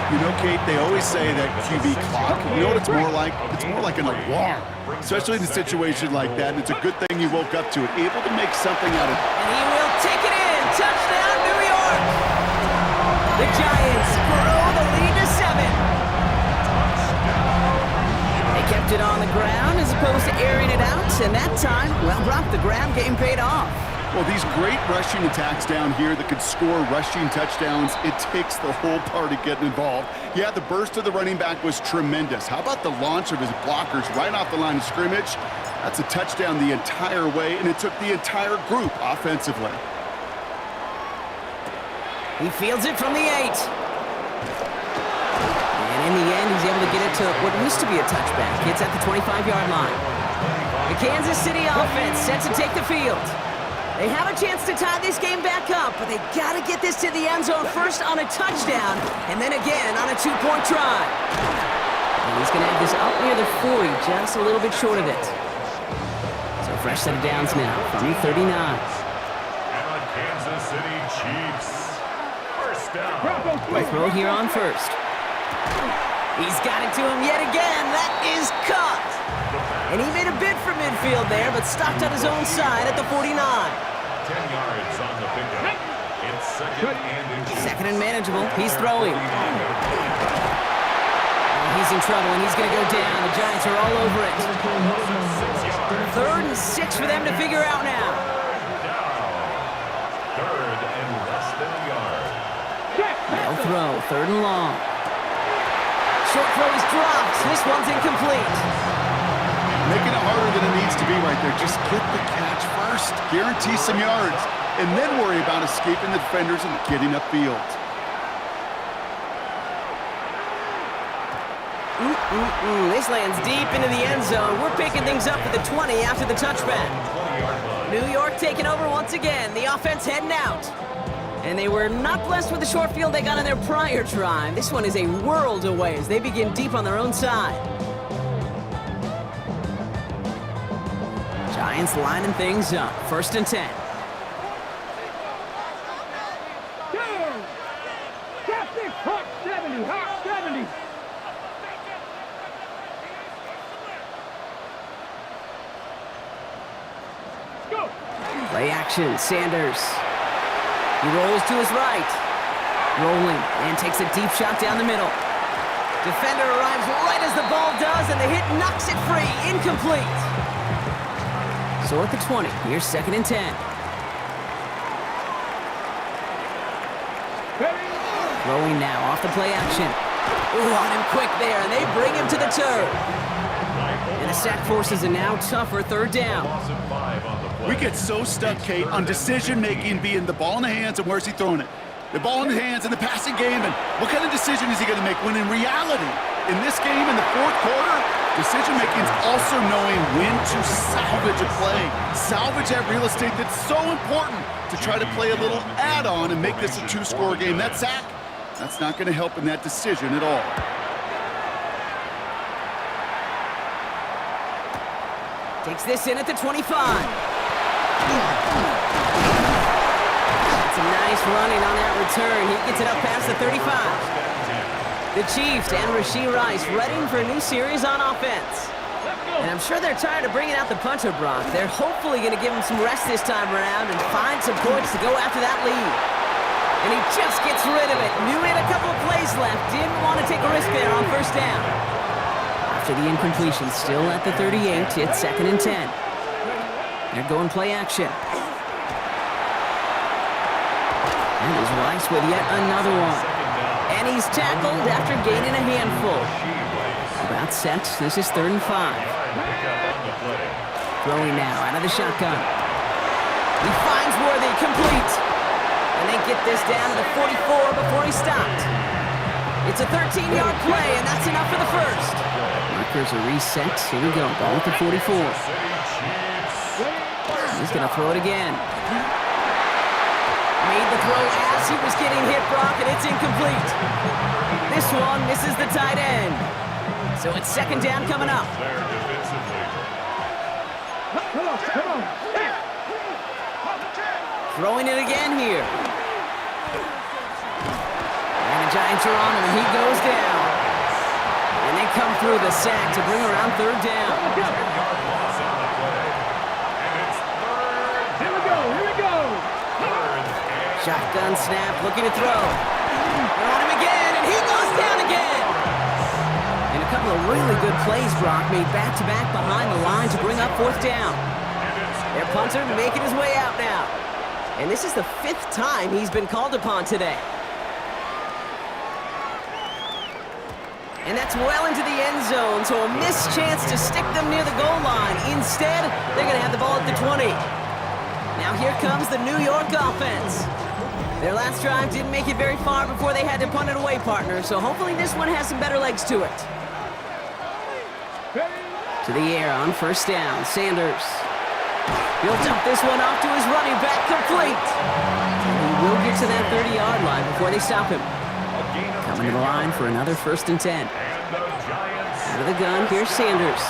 You know, Kate, they always say that QB clock, you know what it's more like? It's more like an alarm, especially in a situation like that. And it's a good thing you woke up to it, able to make something out of it. And he will take it in. Touchdown, New York. The Giants grow the lead to 7. They kept it on the ground as opposed to airing it out. And that time, well, Brock, the ground game paid off. Well, these great rushing attacks down here that could score rushing touchdowns, it takes the whole party getting involved. Yeah, the burst of the running back was tremendous. How about the launch of his blockers right off the line of scrimmage? That's a touchdown the entire way, and it took the entire group offensively. He fields it from the 8. And in the end, he's able to get it to what used to be a touchback. It's at the 25-yard line. The Kansas City offense set to take the field. They have a chance to tie this game back up, but they got to get this to the end zone first on a touchdown, and then again on a 2-point try. And he's going to have this up near the 40, just a little bit short of it. fresh set of downs now from the 39. And the Kansas City Chiefs. First down. Play throw here on first. He's got it to him yet again. That is caught. And he made a bid for midfield there, but stopped on his own side at the 49. 10 yards on the pickup. It's Second and manageable. He's throwing. He's in trouble, and he's going to go down. The Giants are all over it. 3rd and 6 for them to figure out now. Third and less than a yard. No throw. 3rd and long. Short throw is dropped. This one's incomplete. Making it harder than it needs to be right there. Just get the catch first. Guarantee some yards. And then worry about escaping the defenders and getting upfield. This lands deep into the end zone. We're picking things up at the 20 after the touchback. New York taking over once again. The offense heading out. And they were not blessed with the short field they got on their prior drive. This one is a world away as they begin deep on their own side. Giants lining things up. 1st and 10. Captain, hot 70, hot 70. Go. Play action. Sanders. He rolls to his right. Rolling and takes a deep shot down the middle. Defender arrives right as the ball does, and the hit knocks it free. Incomplete. So at the 20, here's 2nd and 10. Throwing now off the play action. Ooh, on him quick there, and they bring him to the turf. And the sack forces a now tougher 3rd down. We get so stuck, Kate, on decision-making being the ball in the hands and where's he throwing it. The ball in the hands in the passing game, and what kind of decision is he going to make? When in reality, in this game, in the 4th quarter, decision-making is also knowing when to salvage a play. Salvage that real estate that's so important to try to play a little add-on and make this a 2-score game. That sack, that's not going to help in that decision at all. Takes this in at the 25. It's a nice running on that return. He gets it up past the 35. The Chiefs and Rashee Rice ready for a new series on offense. And I'm sure they're tired of bringing out the punter, Brock. They're hopefully going to give him some rest this time around and find some points to go after that lead. And he just gets rid of it. Knew he had a couple of plays left. Didn't want to take a risk there on 1st down. After the incompletion, still at the 38, it's 2nd and 10. They're going play action. And there's Rice with yet another one. And he's tackled after gaining a handful. About set. This is 3rd and 5. Throwing now out of the shotgun. He finds Worthy, complete. And they get this down to the 44 before he stopped. It's a 13-yard play, and that's enough for the 1st. Markers are reset. Here we go. Ball at the 44. He's going to throw it again. Made the throw as he was getting hit, Brock, and it's incomplete. This one misses the tight end. So it's 2nd down coming up. Come on, come on. Throwing it again here. And the Giants are on him, and he goes down. And they come through the sack to bring around 3rd down. Here we go, here we go. Shotgun snap, looking to throw. They're on him again, and he goes down again. And a couple of really good plays, Brock, made back-to-back behind the line to bring up 4th down. Their punter making his way out now. And this is the 5th time he's been called upon today. And that's well into the end zone, so a missed chance to stick them near the goal line. Instead, they're going to have the ball at the 20. Now here comes the New York offense. Their last drive didn't make it very far before they had to punt it away, partner, so hopefully this one has some better legs to it. To the air on 1st down, Sanders. He'll dump this one off to his running back, complete. And he will get to that 30-yard line before they stop him. Coming to the line for another 1st and 10. Out of the gun, here's Sanders.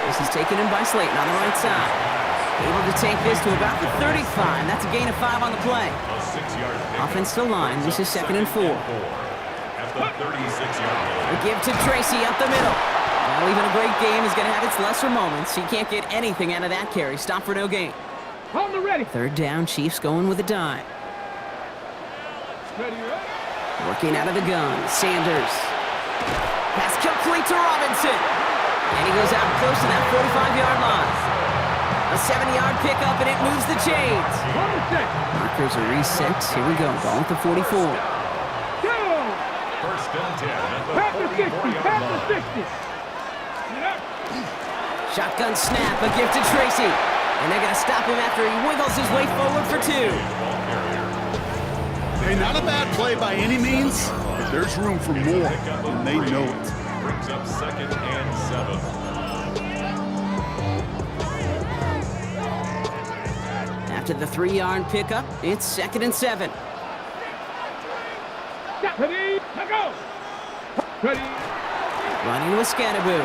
The This is taken in by Slayton on the right side. Able to take this to about the 35. That's a gain of 5 on the play. A 6-yard pickup. Offense to line. This is 2nd and 4. At the 36-yard line. A give to Tracy up the middle. Well, even a great game is going to have its lesser moments. He can't get anything out of that carry. Stop for no gain. On the ready. 3rd down, Chiefs going with a dime. Ready, ready. Working out of the gun, Sanders. Pass complete to Robinson. And he goes out close to that 45-yard line. A 7-yard pickup, and it moves the chains. On the set. Markers are reset. Here we go. Ball at the 44. Go. First and 10 at the Pass the 60. 44-yard Pass line. the 60. Shotgun snap, a gift to Tracy. And they're going to stop him after he wiggles his way forward for 2. Hey, not a bad play by any means, but there's room for more, and they know it. Brings up 2nd and 7. After the 3-yard pickup, it's 2nd and 7. Ready. Now go. Ready. Running with Scatterboo.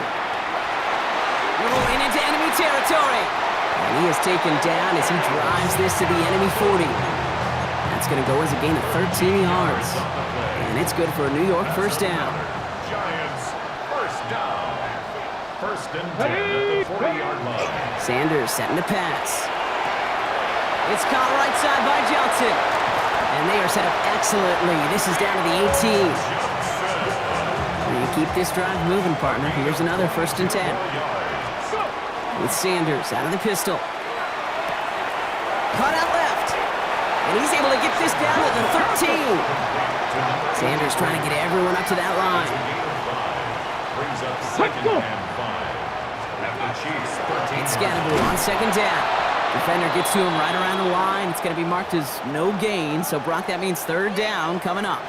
Rolling into enemy territory. And he is taken down as he drives this to the enemy 40. That's going to go as a gain of 13 yards. And it's good for a New York first down. Giants, first down. First and 10 at the 40-yard line. Sanders setting to pass. It's caught right side by Johnson. And they are set up excellently. This is down to the 18. You keep this drive moving, partner. Here's another 1st and 10. With Sanders out of the pistol. Cut out left. And he's able to get this down to the 13. Sanders trying to get everyone up to that line. Brings up 2nd and 5. At the Chiefs, 13. It's Scatterboo on 2nd down. Defender gets to him right around the line. It's going to be marked as no gain. So, Brock, that means 3rd down coming up.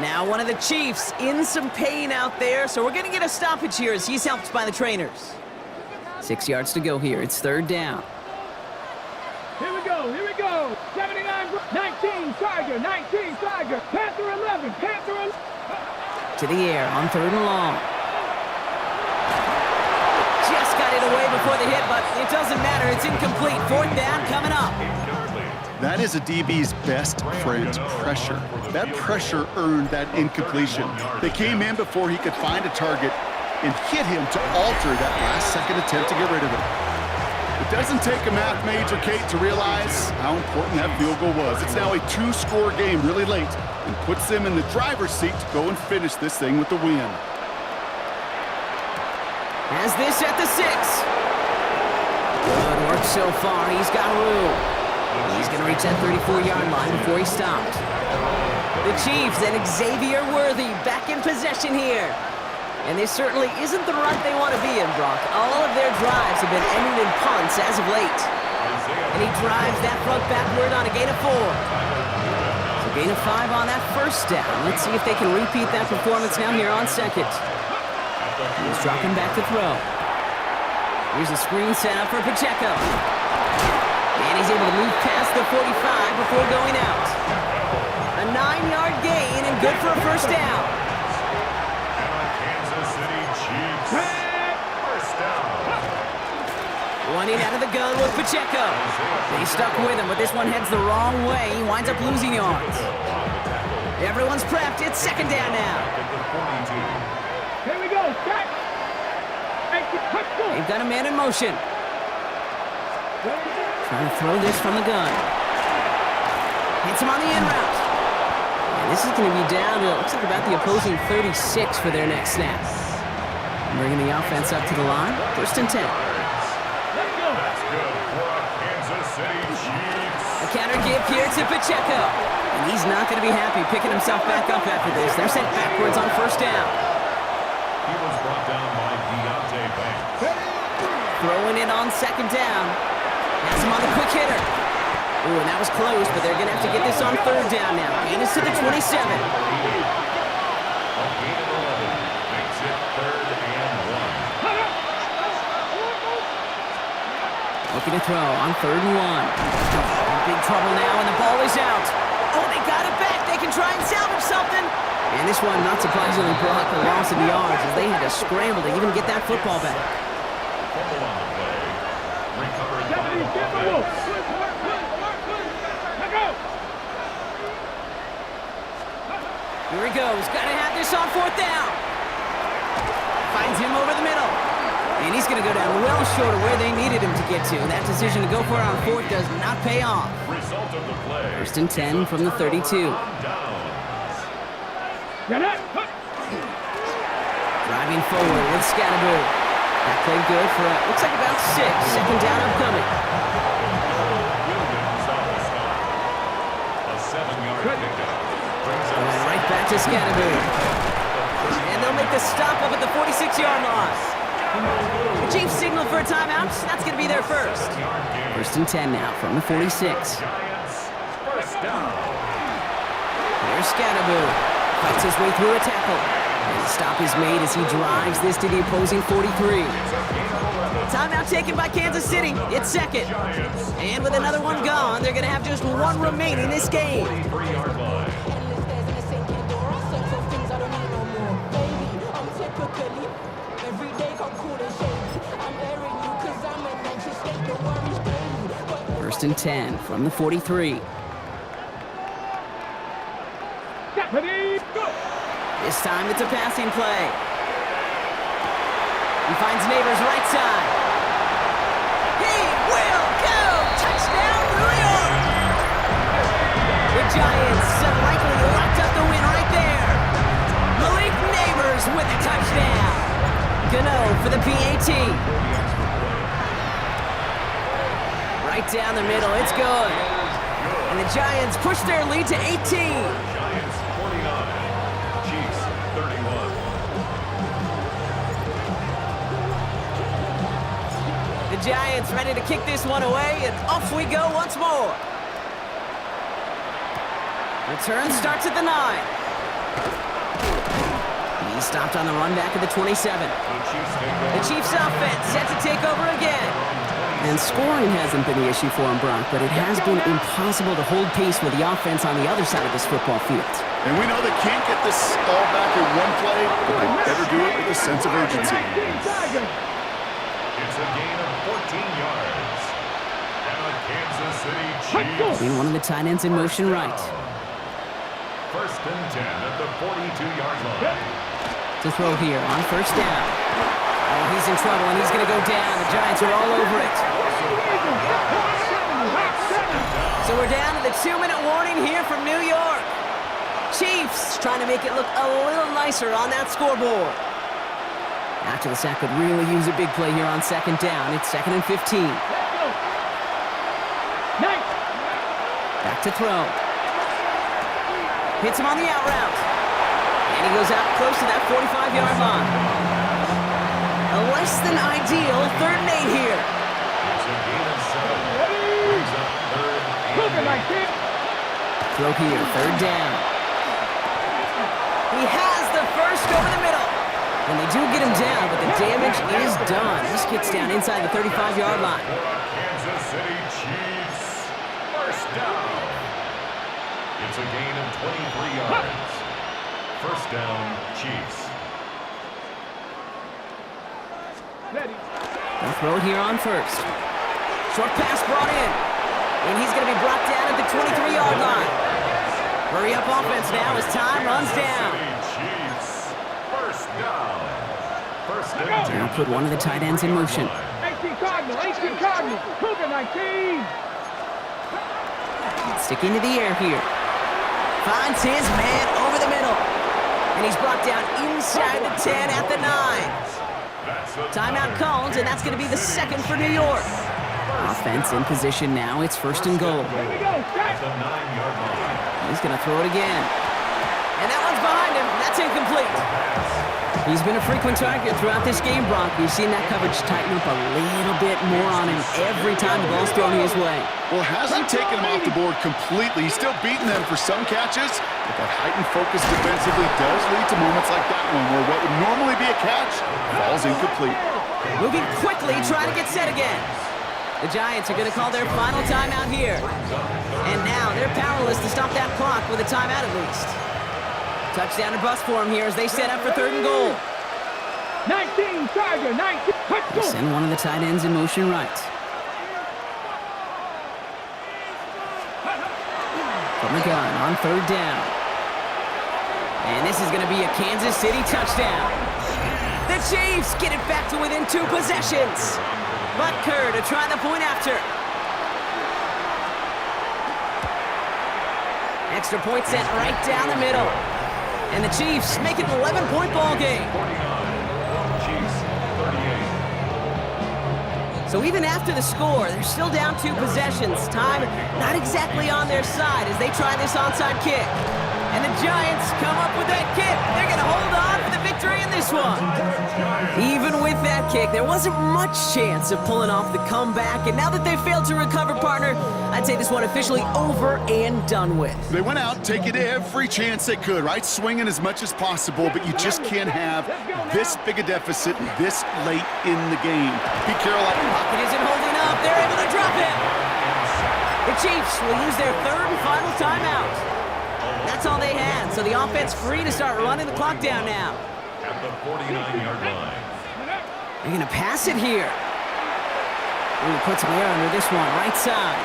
Now, one of the Chiefs in some pain out there. So, we're going to get a stoppage here as he's helped by the trainers. 6 yards to go here. It's 3rd down. Here we go. Here we go. 79. 19. Tiger. 19. Tiger. Panther 11. Panther 11. To the air on 3rd and long. Just got it away before the hit, but it doesn't matter. It's incomplete. 4th down coming up. That is a DB's best friend, pressure. That pressure earned that incompletion. They came in before he could find a target and hit him to alter that last-second attempt to get rid of it. It doesn't take a math major, Kate, to realize how important that field goal was. It's now a 2-score game really late and puts them in the driver's seat to go and finish this thing with the win. Has this at the 6. Good work so far. He's got room. He's going to reach that 34-yard line before he stopped. The Chiefs and Xavier Worthy back in possession here. And this certainly isn't the run they want to be in, Brock. All of their drives have been ending in punts as of late. And he drives that front backward on a gain of 4. So gain of 5 on that 1st down. Let's see if they can repeat that performance now here on 2nd. He's dropping back to throw. Here's a screen set up for Pacheco. And he's able to move past the 45 before going out. A 9-yard gain and good for a 1st down. Kansas City Chiefs, first down. Running out of the gun with Pacheco. They stuck with him, but this one heads the wrong way. He winds up losing yards. Everyone's prepped. It's 2nd down now. Here we go. Back. They've got a man in motion. Trying to throw this from the gun. Hits him on the in route. And this is going to be down to, it looks like about the opposing 36 for their next snap. Bringing the offense up to the line. 1st and 10. Let's go. That's good for a Kansas City Chiefs. A counter give here to Pacheco. And he's not going to be happy picking himself back up after this. They're sent backwards on 1st down. He was brought down by Deontay Banks. Throwing it on 2nd down. Has him on the quick hitter. Ooh, and that was close, but they're going to have to get this on 3rd down now. Gain is to the 27. A gain of 11 makes it 3rd and 1. Looking to throw on 3rd and 1. In big trouble now, and the ball is out. Oh, they got it back. They can try and salvage something. And this one, not surprisingly, brought the loss of yards as they had to scramble to even get that football back. fumble on the play. Recovered by 70, the get the wolf. offense. Let go. Here he goes. Got to have this on 4th down. Finds him over the middle. And he's going to go down well short of where they needed him to get to. That decision to go for it on 4th does not pay off. Result of the play. 1st and 10 from the 32. Downs. Get it. Driving forward with Scatterbury. That played good for, looks like about 6. 2nd down upcoming. Williams on the stop. A 7-yard pickup. Brings And us right back to Scatterbury. And they'll make the stop up at the 46-yard line. The Chiefs signal for a timeout. That's going to be their first. 1st and 10 now from the 46. Giants. First down. Here's Scatterbury. Fights his way through a tackle. And the stop is made as he drives this to the opposing 43. Timeout taken by Kansas City. It's 2nd. And with another one gone, they're going to have just one remaining in this game. 3-yard line. First and 10 from the 43. Deputy, go. This time it's a passing play. He finds Neighbors right side. He will go! Touchdown, New York! The Giants have likely locked up the win right there. Malik Neighbors with a touchdown. Gano for the PAT. Right down the middle, it's good. And the Giants push their lead to 18. Giants 49. Chiefs 31. The Giants ready to kick this one away, and off we go once more. Return starts at the 9. He's stopped on the run back at the 27. The Chiefs offense set to take over again. And scoring hasn't been the issue for him, Brock, but it has been impossible to hold pace with the offense on the other side of this football field. And we know they can't get this all back in one play, but they better do it with a sense of urgency. 19 Tigers. It's a gain of 14 yards. And the Kansas City Chiefs. Getting one of the tight ends in motion right. First and 10 at the 42-yard line. To throw here on 1st down. Oh, he's in trouble, and he's going to go down. The Giants are all over it. So we're down to the 2-minute warning here from New York. Chiefs trying to make it look a little nicer on that scoreboard. After the sack could really use a big play here on 2nd down. It's 2nd and 15. Back to throw. Hits him on the out route. And he goes out close to that 45-yard line. A less than ideal 3rd and 8 here. It's a gain of 7. Brings up 3rd and 8. Throw here, 3rd down. He has the first over the middle. And they do get him down, but the damage is done. This gets down inside the 35-yard line. Kansas City Chiefs. First down. It's a gain of 23 yards. First down, Chiefs. They'll throw it here on 1st. Short pass brought in. And he's going to be brought down at the 23-yard line. Hurry up offense now as time runs down. Chiefs. First down. First and 10. Now put one of the tight ends in motion. 18 Cardinal, 18 Cardinal. Cougar 19. Sticking to the air here. Finds his man over the middle. And he's brought down inside the 10 at the 9. Timeout called, and that's going to be the 2nd for New York. Offense in position now. It's 1st and goal. Here we go. At the 9-yard line. He's going to throw it again. And that one's behind him. That's incomplete. He's been a frequent target throughout this game, Brock. We've seen that coverage tighten up a little bit more on him every time the ball's thrown his way. Well, hasn't taken him off the board completely. He's still beating them for some catches, but that heightened focus defensively does lead to moments like that one where what would normally be a catch falls incomplete. Moving quickly, trying to get set again. The Giants are going to call their final timeout here. And now they're powerless to stop that clock with a timeout at least. Touchdown or bust for them here as they set up for 3rd and goal. 19 Tiger, 19. Let's go. Send one of the tight ends in motion right. From the gun on third down. And this is going to be a Kansas City touchdown. The Chiefs get it back to within 2 possessions. Butker to try the point after. Extra point sent right down the middle. And the Chiefs make it an 11-point ball game. 49. Chiefs 38. So even after the score, they're still down 2 possessions. Time not exactly on their side as they try this onside kick. And the Giants come up with that kick. They're going to hold on for the victory in this one. Even with that kick, there wasn't much chance of pulling off the comeback. And now that they failed to recover, partner, I'd say this one officially over and done with. They went out taking every chance they could, right? Swinging as much as possible, but you just can't have this big a deficit this late in the game. Pete Carroll, Pocket isn't holding up. They're able to drop it. The Chiefs will use their 3rd and final timeout. That's all they had, so the offense free to start running the clock down now. At the 49-yard line. They're going to pass it here. Ooh, put some air under this one, right side.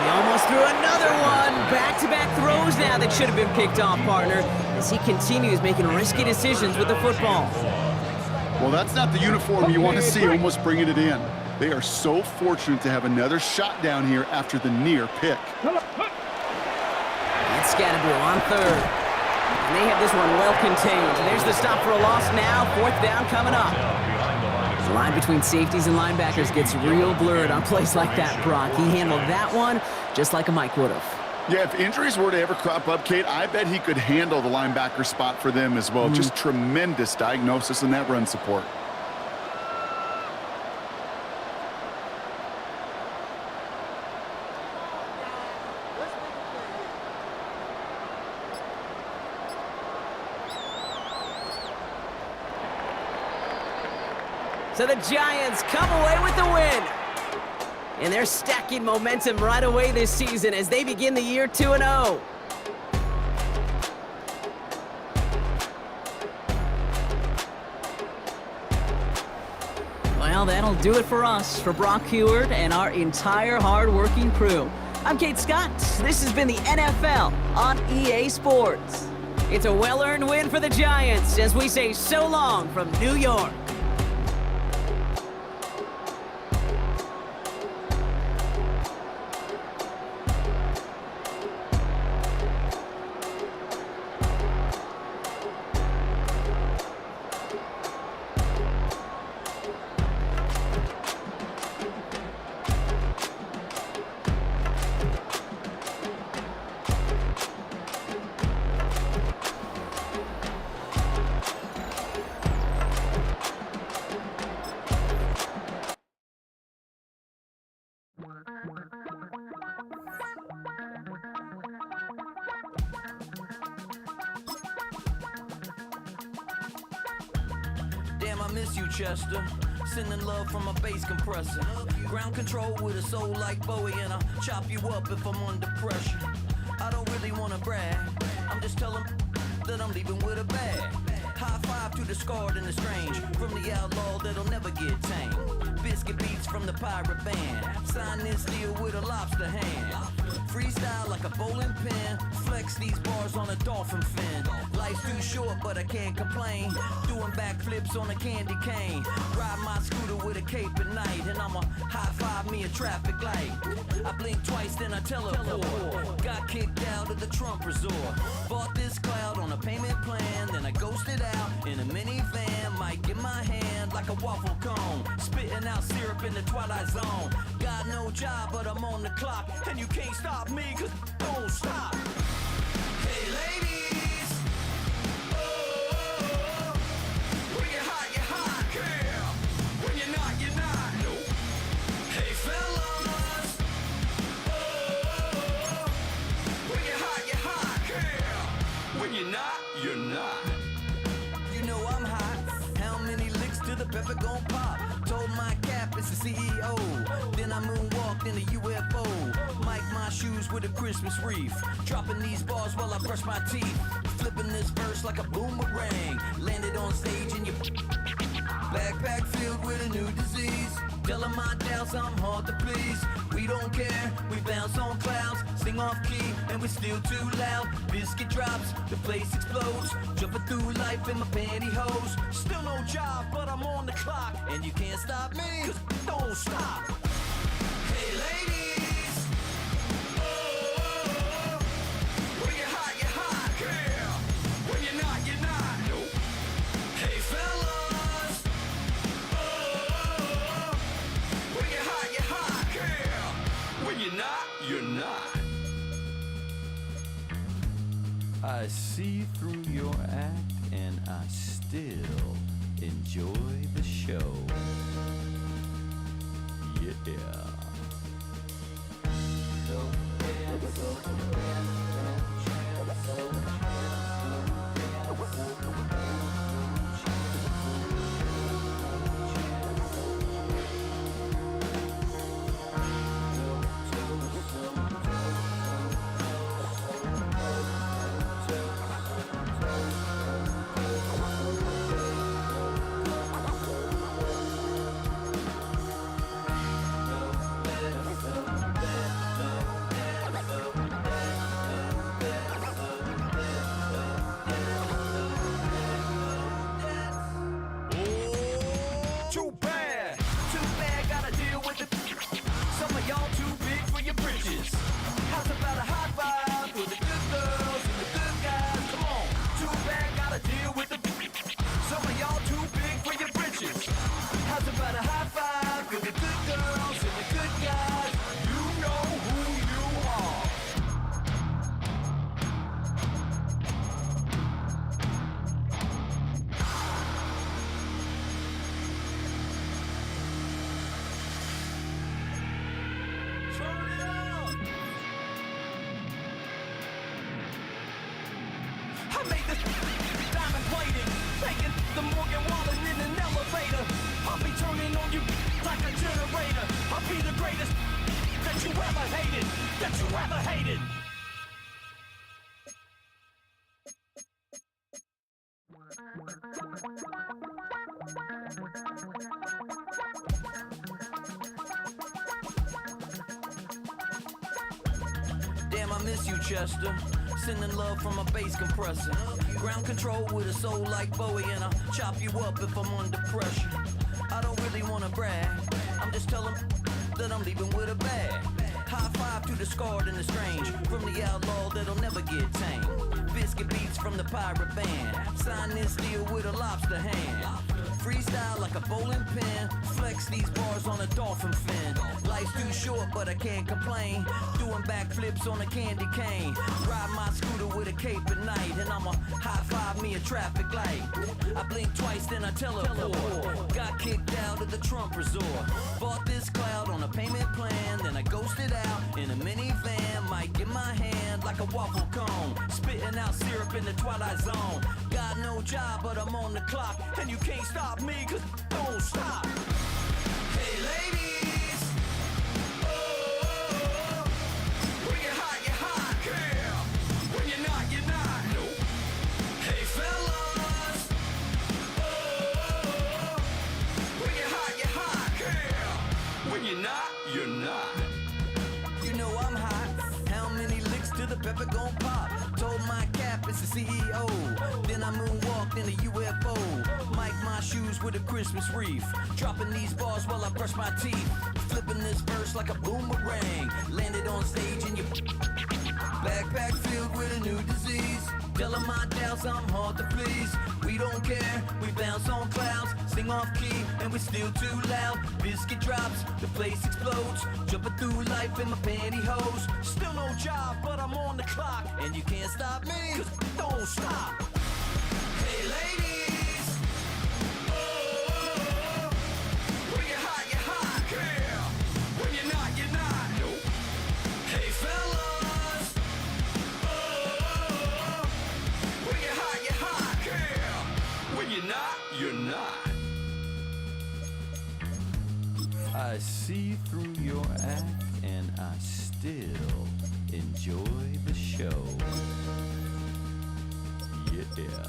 He almost threw another one. Back-to-back throws now that should have been picked off, partner, as he continues making risky decisions with the football. well, that's not the uniform you want to see almost bringing it in. They are so fortunate to have another shot down here after the near pick. It's Scatterbill on 3rd. And they have this one well contained. There's the stop for a loss now. 4th down coming up. The line between safeties and linebackers gets real blurred on plays like that, Brock. He handled that one just like a Mike would have. Yeah, if injuries were to ever crop up, Kate, I bet he could handle the linebacker spot for them as well. Just tremendous diagnosis in that run support. So the Giants come away with the win. And they're stacking momentum right away this season as they begin the year 2-0. Well, that'll do it for us, for Brock Huard and our entire hard-working crew. I'm Kate Scott. This has been the NFL on EA Sports. It's a well-earned win for the Giants as we say so long from New York. Damn, I miss you, Chester. Sending love from a bass compressor. Ground control with a soul like Bowie, and I'll chop you up if I'm under pressure. I don't really wanna brag. I'm just telling that I'm leaving with a bag. High five to the scarred and the strange. From the outlaw that'll never get tamed. Biscuit beats from the pirate band. Sign this deal with a lobster hand. Freestyle like a bowling pin. Flex these bars on a dolphin fin. Life's too short, but I can't complain. Doing backflips on a candy cane. Ride my scooter with a cape at night. And I'ma high five me a traffic light. I blink twice, then I teleport. Got kicked out of the Trump resort. Bought this cloud on a payment plan. Then I ghosted out in a minivan. Mic in my hand like a waffle cone. Spitting out syrup in the twilight zone. Got no job, but I'm on the clock. And you can't stop me, cause don't stop. Hey ladies, oh, when you're hot, girl. When you're not, nope. Hey fellas, oh, when you're hot, girl. When you're not, you're not. You know I'm hot. How many licks till the pepper gon' pop? Told my cap it's the CEO. Then I moonwalked in a UFO. Mic my shoes with a Christmas wreath. Dropping these bars while I brush my teeth. Flipping this verse like a boomerang. Landed on stage and you Backpack filled with a new disease. Tell 'em my doubts, I'm hard to please. We don't care, we bounce on clouds. Sing off key, and we're still too loud. Biscuit drops, the place explodes. Jumping through life in my pantyhose. Still no job, but I'm on the clock. And you can't stop me, 'cause don't stop. Hey ladies, oh, when you're hot, yeah. When you're not, you're not. Nope. Hey fellas, oh, when you're hot, yeah. When you're not, you're not. I see through your act and I still enjoy the show. Yeah. Too bad, gotta deal with it. Some of y'all too big for your britches. How's about a high five for the good girls and the good guys? Come on, too bad, gotta deal with it. Some of y'all too big for your britches. How's about a high five for the good girls and the good guys? You know who you are. Turn it up. I made this diamond plated, taking the Morgan Wallen in an elevator. I'll be turning on you like a generator. I'll be the greatest that you ever hated. Damn, I miss you, Chester. Sending love from a bass compressor. Ground control with a soul like Bowie, and I'll chop you up if I'm under pressure. I don't really wanna brag, I'm just telling that I'm leaving with a bag. High five to the scarred and the strange, from the outlaw that'll never get tamed. Biscuit beats from the pirate band, sign this deal with a lobster hand. Freestyle like a bowling pin, flex these bars on a dolphin fin. Life's too short, but I can't complain. Doing backflips on a candy cane. Ride my scooter with a cape at night, and I'ma high five me a traffic light. I blink twice, then I teleport. Got kicked out of the Trump resort. Bought this cloud on a payment plan, then I ghosted out in a minivan. Mic in my hand like a waffle cone, spitting out syrup in the twilight zone. Got no job, but I'm on the clock, and you can't stop me, 'cause don't stop. Hey ladies, oh, when you're hot, yeah. When you're not, you're not. Nope. Hey fellas, oh, when you're hot, yeah. When you're not, you're not. You know I'm hot. How many licks till the pepper gon' pop? Told my cap it's the CEO. Then I moonwalked in a UFO. Mic my shoes with a Christmas wreath. Dropping these bars while I brush my teeth. Flipping this verse like a boomerang. Landed on stage in your backpack filled with a new disease. Tell 'em my doubts, I'm hard to please. We don't care, we bounce on clouds. Sing off key, and we're still too loud. Biscuit drops, the place explodes. Jumping through life in my pantyhose. Still no job, but I'm on the clock. And you can't stop me, 'cause don't stop. Hey ladies, oh, when you're hot, yeah. When you're not, you're not. Nope. Hey fellas, oh, when you're hot, yeah. When you're not, you're not. I see through your act and I still enjoy the show. Yeah.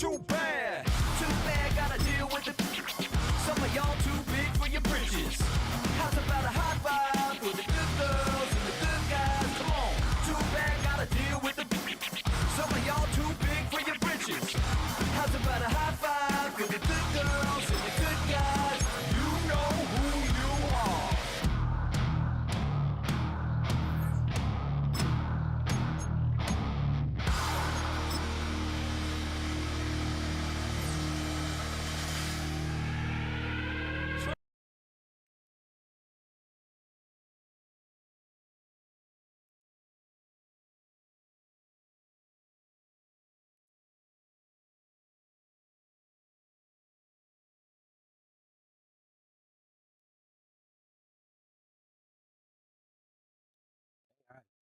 Too bad, gotta deal with it. Some of y'all too big for your britches. How's about a high five for the good girls and the good guys? Come on, too bad, gotta deal with it. Some of y'all too big for your britches. How's about a high five for the good girls and the good guys? You know who you are.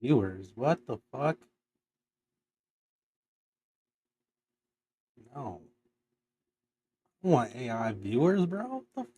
Viewers, what the fuck? No. I want AI viewers, bro. What the